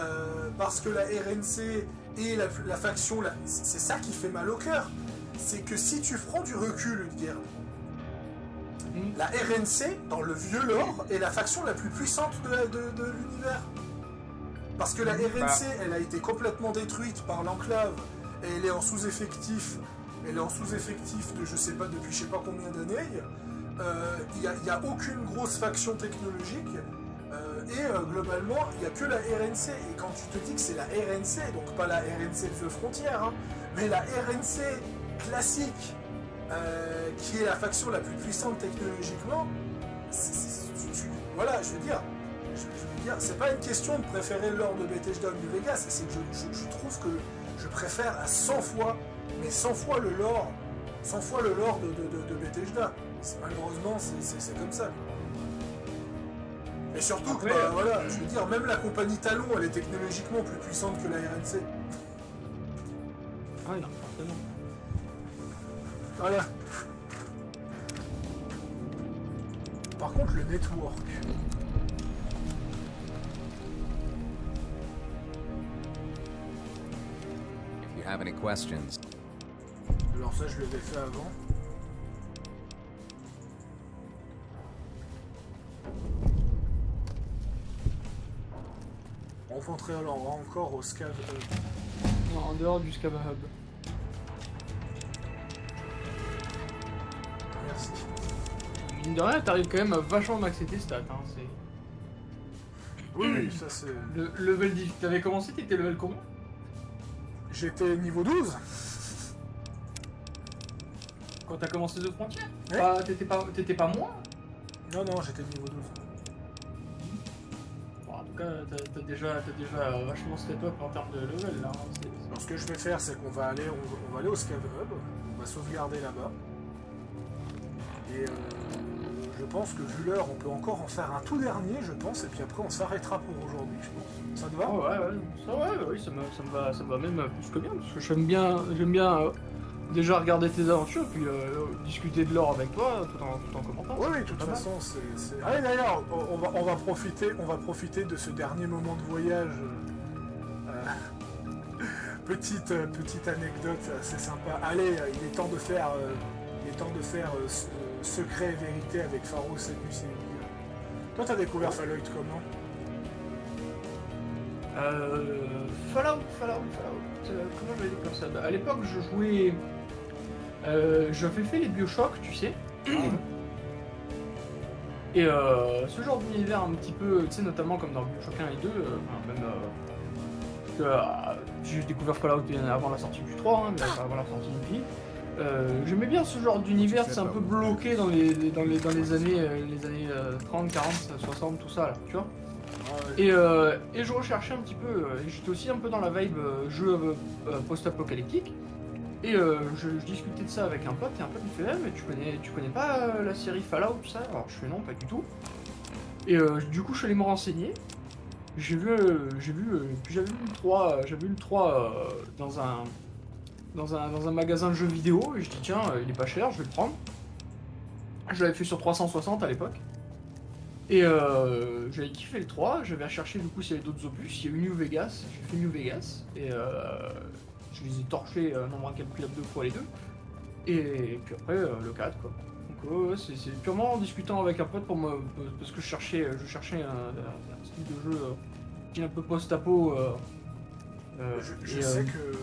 parce que la RNC et la faction, c'est ça qui fait mal au cœur. C'est que si tu prends du recul, Gerd, la RNC, dans le vieux lore, est la faction la plus puissante de l'univers. Parce que la RNC, elle a été complètement détruite par l'enclave, et elle est en sous-effectif. Elle est en sous-effectif de je sais pas depuis je sais pas combien d'années. Il n'y a aucune grosse faction technologique. Globalement, il n'y a que la RNC. Et quand tu te dis que c'est la RNC, donc pas la RNC de The Frontier, hein, mais la RNC classique, qui est la faction la plus puissante technologiquement, voilà, je veux dire, c'est pas une question de préférer le lore de Bethesda ou New Vegas, c'est que je trouve que je préfère à 100 fois le lore, 100 fois le lore de Bethesda. Malheureusement, c'est comme ça. Et surtout que, voilà, je veux dire, même la compagnie Talon, elle est technologiquement plus puissante que la RNC. Ah non, forcément. Voilà. Par contre, le network. If you have any questions. Alors ça, je l'avais fait avant. On rentrait alors encore au Scav Hub. Non, en dehors du Scav Hub. Merci. Mine de rien, t'arrives quand même à vachement maxer tes stats. Hein, oui, ça c'est... Le level 10. T'avais commencé, t'étais level combien? J'étais niveau 12. Quand t'as commencé The Frontier? Ouais. T'étais pas moins? Non, j'étais niveau 12. Bon, en tout cas, t'as déjà vachement step up en termes de level là. Hein, alors ce que je vais faire, c'est qu'on va aller, on va aller au Scav Hub, on va sauvegarder là-bas. Et je pense que vu l'heure, on peut encore en faire un tout dernier, je pense, et puis après on s'arrêtera pour aujourd'hui, je pense. Ça te va? Oh, ouais, ça me va même plus que bien, parce que j'aime bien déjà regarder tes aventures, puis discuter de l'or avec toi, tout en commentant. Oui, de toute façon, c'est... Allez, d'ailleurs, on va profiter de ce dernier moment de voyage. Petite anecdote assez sympa. Allez, il est temps de faire... secret et vérité avec Pharos et Lucie. Toi, t'as découvert Fallout comment? Fallout. Comment je vais dire comme ça? À l'époque, je jouais... j'avais fait les Bioshock, tu sais. Et ce genre d'univers un petit peu, tu sais, notamment comme dans Bioshock 1 et 2, j'ai découvert Fallout bien avant la sortie du 3, hein, avant la sortie du Pi. J'aimais bien ce genre d'univers, c'est un peu bloqué dans les années 30, 40, 60, tout ça là, tu vois. Et je recherchais un petit peu, j'étais aussi un peu dans la vibe jeu post-apocalyptique. Et je discutais de ça avec un pote, et un pote me fait mais tu connais pas la série Fallout, tout ça? Alors je fais non, pas du tout. Et du coup je suis allé me renseigner. Puis j'avais vu le 3 dans un magasin de jeux vidéo, et je dis tiens, il est pas cher, je vais le prendre. Je l'avais fait sur 360 à l'époque. Et j'avais kiffé le 3, j'avais recherché du coup s'il y avait d'autres opus, il y a eu New Vegas, j'ai fait New Vegas, et je les ai torchés nombre incalculable 2 fois les deux. Et puis après le 4 quoi. Donc c'est purement en discutant avec un pote parce que je cherchais un style de jeu qui est un peu post-apo. Je sais que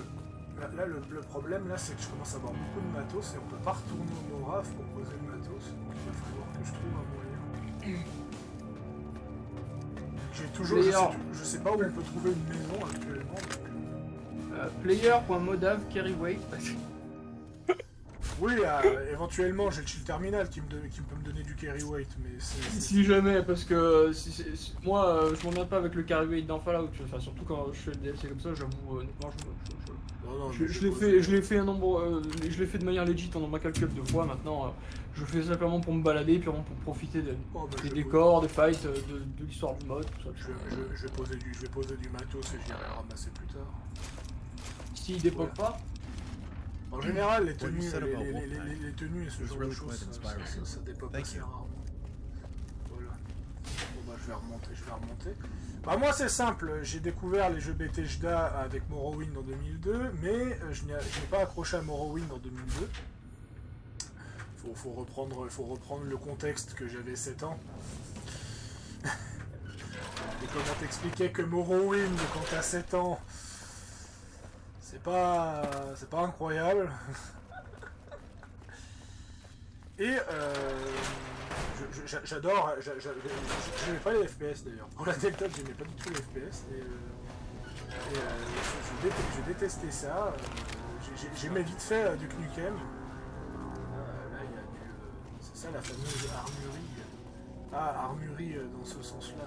là le problème là c'est que je commence à avoir beaucoup de matos et on peut pas retourner au Moraf pour poser le matos, donc il va falloir que je trouve un moyen. J'ai toujours, je sais pas où on peut trouver une maison actuellement. Player.modav carryweight. Oui, éventuellement j'ai le chill terminal qui peut me donner du carryweight, mais c'est... Si jamais, parce que moi je m'emmerde pas avec le carryweight dans Fallout, enfin, surtout quand je fais le DLC comme ça, j'avoue, honnêtement, Non, Je l'ai fait un nombre, je l'ai fait de manière legit un nombre incalculable de fois. Maintenant, je fais simplement pour me balader, puis pour profiter des décors, des fights, de l'histoire du mode, tout ça. Je vais poser du matos et j'irai ramasser plus tard. S'il dépoque pas. En général, les tenues et ce genre de choses, ça dépoque assez rarement. Voilà. Bon bah je vais remonter. Bah moi c'est simple, j'ai découvert les jeux Bethesda avec Morrowind en 2002, mais je n'ai pas accroché à Morrowind en 2002. Faut reprendre le contexte que j'avais 7 ans. Et comment t'expliquer que Morrowind quand t'as 7 ans, c'est pas incroyable. Et j'adore, j'aimais pas les FPS d'ailleurs. Pour la Delta, j'aimais pas du tout les FPS. Je détestais ça. J'aimais vite fait du Knukem. Là, il y a du. C'est ça la fameuse armurerie. Ah, armurerie dans ce sens-là.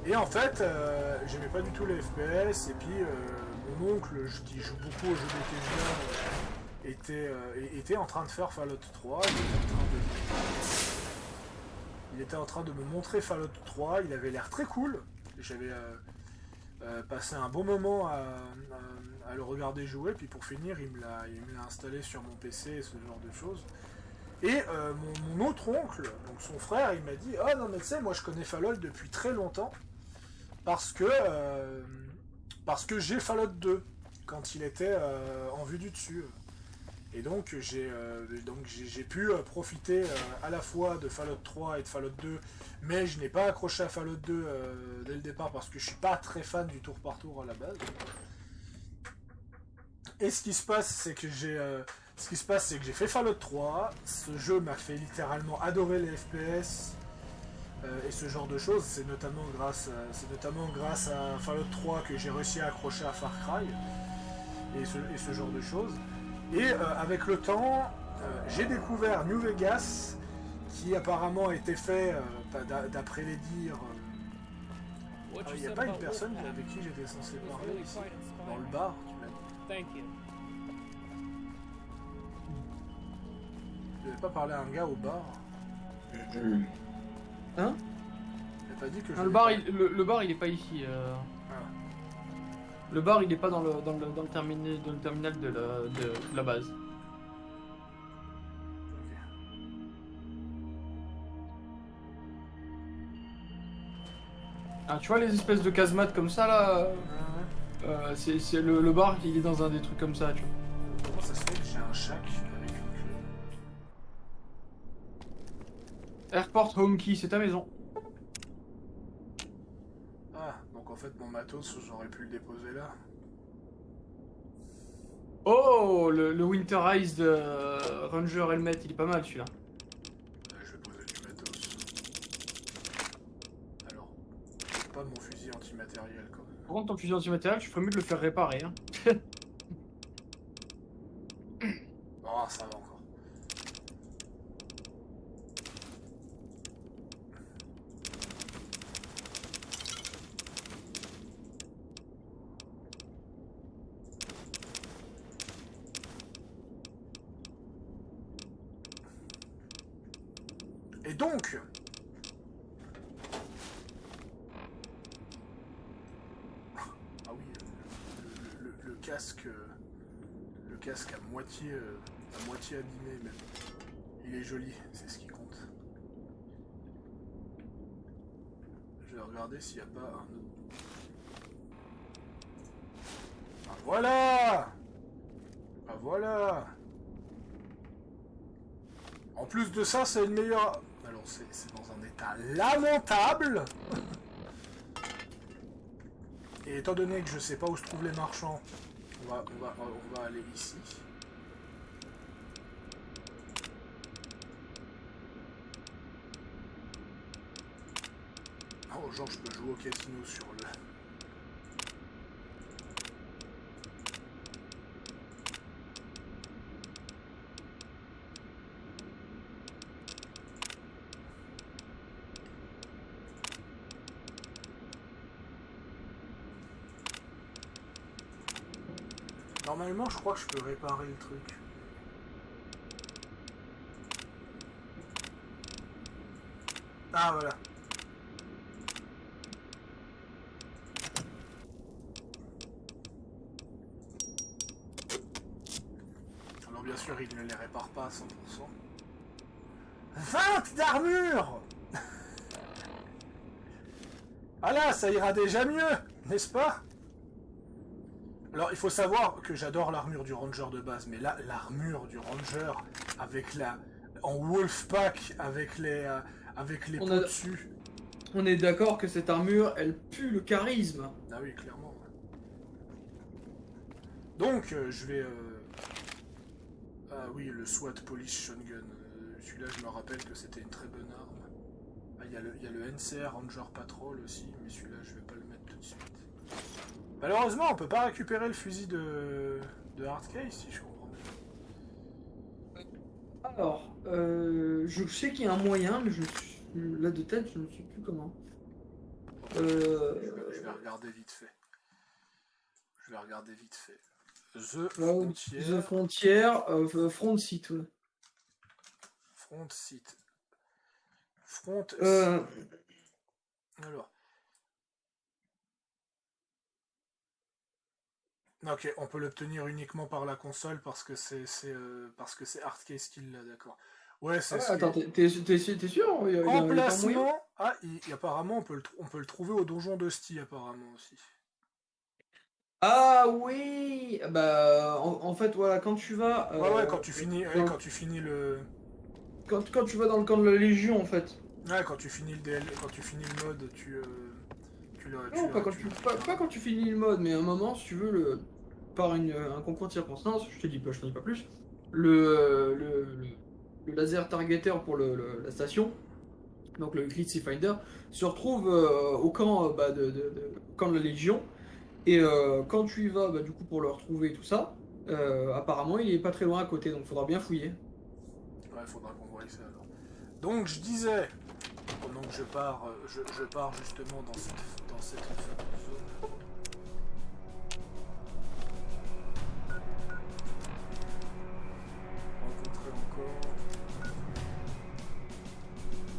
Et en fait, j'aimais pas du tout les FPS, et puis mon oncle, qui joue beaucoup aux jeux Bethesda, était en train de faire Fallout 3, il était en train de me montrer Fallout 3, il avait l'air très cool, j'avais passé un bon moment à le regarder jouer, puis pour finir, il me l'a installé sur mon PC, et ce genre de choses. Et mon autre oncle, donc son frère, il m'a dit « Ah non mais tu sais, moi je connais Fallout depuis très longtemps, parce que j'ai Fallout 2 quand il était en vue du dessus. Et donc j'ai pu profiter à la fois de Fallout 3 et de Fallout 2, mais je n'ai pas accroché à Fallout 2 dès le départ parce que je suis pas très fan du tour par tour à la base. Et ce qui se passe, c'est que j'ai fait Fallout 3. Ce jeu m'a fait littéralement adorer les FPS. Et ce genre de choses, c'est notamment grâce à Fallout 3 que j'ai réussi à accrocher à Far Cry et ce genre de choses. Et avec le temps, j'ai découvert New Vegas, qui apparemment a été fait, d'après les dires. Il n'y a pas une personne avec qui j'étais censé parler ici, dans le bar, tu m'as dit. Je n'avais pas parlé à un gars au bar. Hein? Pas dit que le bar il est pas ici. Le bar il est pas dans le terminal de la base. Ah, tu vois les espèces de casemates comme ça là, c'est le bar il est dans un des trucs comme ça, tu vois. Comment ça se fait que j'ai un shack avec une clé? Airport Home Key, c'est ta maison. Ah, donc en fait mon matos j'aurais pu le déposer là. Oh, le Winter Eyes de Ranger Helmet, il est pas mal celui-là. Je vais poser du matos. Alors, pas mon fusil antimatériel quand même. Par contre, ton fusil antimatériel, tu ferais mieux de le faire réparer. Hein. Oh, ça va encore. Et donc, ah oui, le casque à moitié abîmé même. Il est joli, c'est ce qui compte. Je vais regarder s'il n'y a pas un autre. Ah voilà! Ah voilà! En plus de ça, c'est une meilleure... Alors, c'est dans un état lamentable. Et étant donné que je sais pas où se trouvent les marchands, on va aller ici. Oh, genre, je peux jouer au casino sur le... Normalement, je crois que je peux réparer le truc. Ah, voilà. Alors, bien sûr, il ne les répare pas à 100%. 20 d'armure. Ah là, ça ira déjà mieux, n'est-ce pas? Alors, il faut savoir que j'adore l'armure du ranger de base, mais là, l'armure du ranger, avec la... en Wolfpack, avec les pots dessus. On est d'accord que cette armure, elle pue le charisme. Ah oui, clairement. Donc, je vais... Ah oui, le SWAT Police Shotgun. Celui-là, je me rappelle que c'était une très bonne arme. Ah, il y a le NCR Ranger Patrol aussi, mais celui-là, je vais pas le mettre tout de suite. Malheureusement, on peut pas récupérer le fusil de Hardcase, si je comprends bien. Alors, je sais qu'il y a un moyen, mais là de tête, je ne sais plus comment. Je vais regarder vite fait. The Frontier. Front Seat, ouais. Front Seat. Alors. Ok, on peut l'obtenir uniquement par la console parce que c'est Hardcase qui l'a, d'accord. Ouais, c'est ça. Attends, t'es sûr? Emplacement. Ah, apparemment, on peut le trouver au donjon d'Hostie, apparemment aussi. Ah oui. Bah, en fait, voilà, quand tu vas. Ouais, quand tu finis le. Quand tu vas dans le camp de la Légion, en fait. Ouais, quand tu finis le mode, Non, pas quand tu finis le mode, mais à un moment, si tu veux, par un concours de circonstances, je te dis pas plus, le laser targeter pour la station, donc le Glitzy Finder, se retrouve au camp, camp de la Légion, et quand tu y vas, du coup, pour le retrouver et tout ça, apparemment, il est pas très loin à côté, donc faudra bien fouiller. Ouais, faudra qu'on voie ça alors. Donc, je disais, pendant que je pars justement dans cette fameuse zone. Rencontrer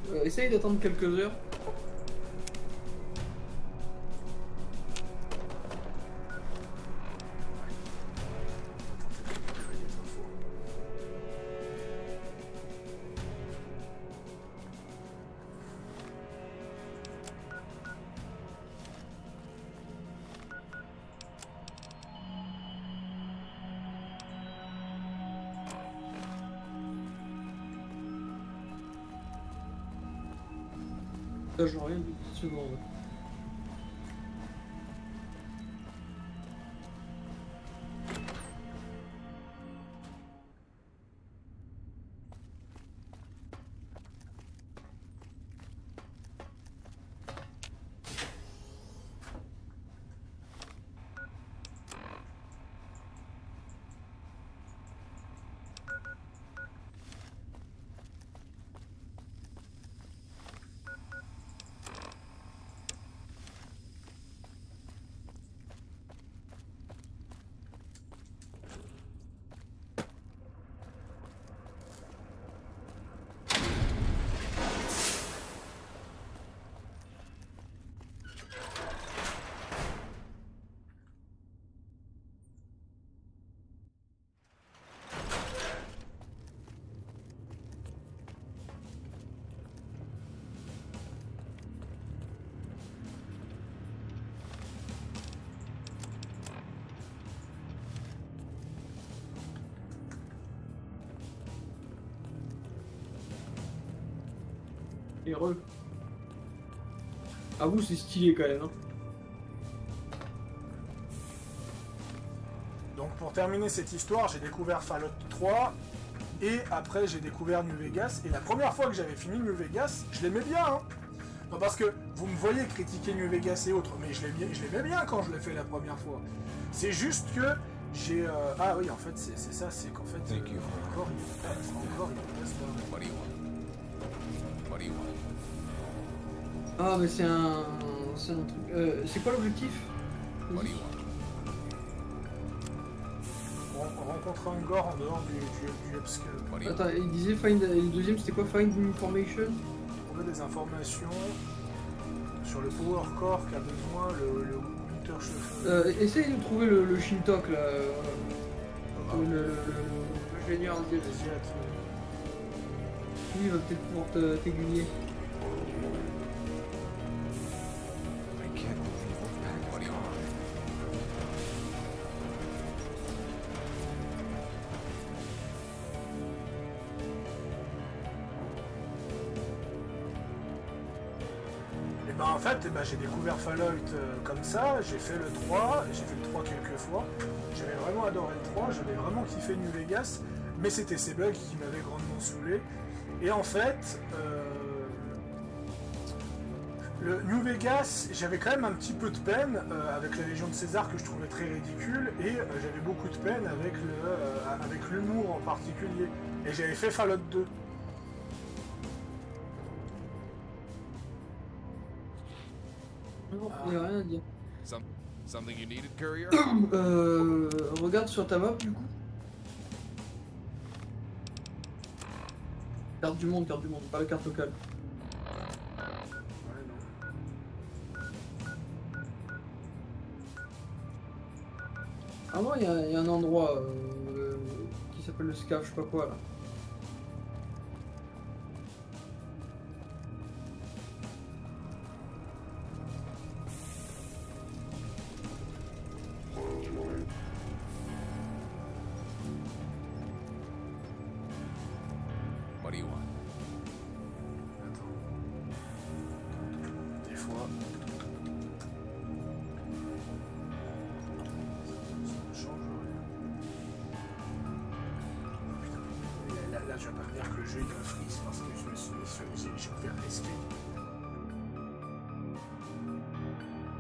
encore. Essaye d'attendre quelques heures. Là, j'en rien, 10 secondes. Heureux. Avoue, c'est stylé quand même. Hein. Donc pour terminer cette histoire, j'ai découvert Fallout 3 et après j'ai découvert New Vegas. Et la première fois que j'avais fini New Vegas, je l'aimais bien. Hein. Non, parce que vous me voyez critiquer New Vegas et autres, mais je l'aimais bien quand je l'ai fait la première fois. C'est juste que j'ai... Ah oui, en fait, c'est ça, c'est qu'en fait... encore, il passe pas. Ah, mais c'est un truc... c'est quoi l'objectif? rencontré un gore en dehors du upscale. Attends, il disait find. Et le deuxième c'était quoi? Find information? Trouver des informations sur le power core qu'a besoin le Winter Shuffle. Essaye de trouver le Shintok là. L'ingénieur asiatique. Lui il va peut-être pouvoir t'aiguiller. En fait, j'ai découvert Fallout comme ça, j'ai fait le 3, j'ai fait le 3 quelques fois, j'avais vraiment adoré le 3, j'avais vraiment kiffé New Vegas, mais c'était ces bugs qui m'avaient grandement saoulé. Et en fait, le New Vegas, j'avais quand même un petit peu de peine avec la Légion de César que je trouvais très ridicule, et j'avais beaucoup de peine avec l'humour en particulier. Et j'avais fait Fallout 2. Il n'y a rien à dire. Something you needed, courier? Regarde sur ta map du coup. Carte du monde, pas la carte locale. Ah non, il y a un endroit qui s'appelle le SCAF, je sais pas quoi là. What do you want? Des fois. Ça change rien. Putain, là, je vais pas me dire que le jeu il me freeze parce que je me suis mis j'ai ouvert l'escape.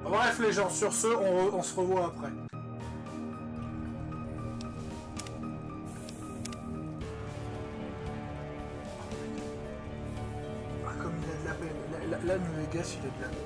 Bref les gens, sur ce, on se revoit après. Là, New Vegas, il a de la peine.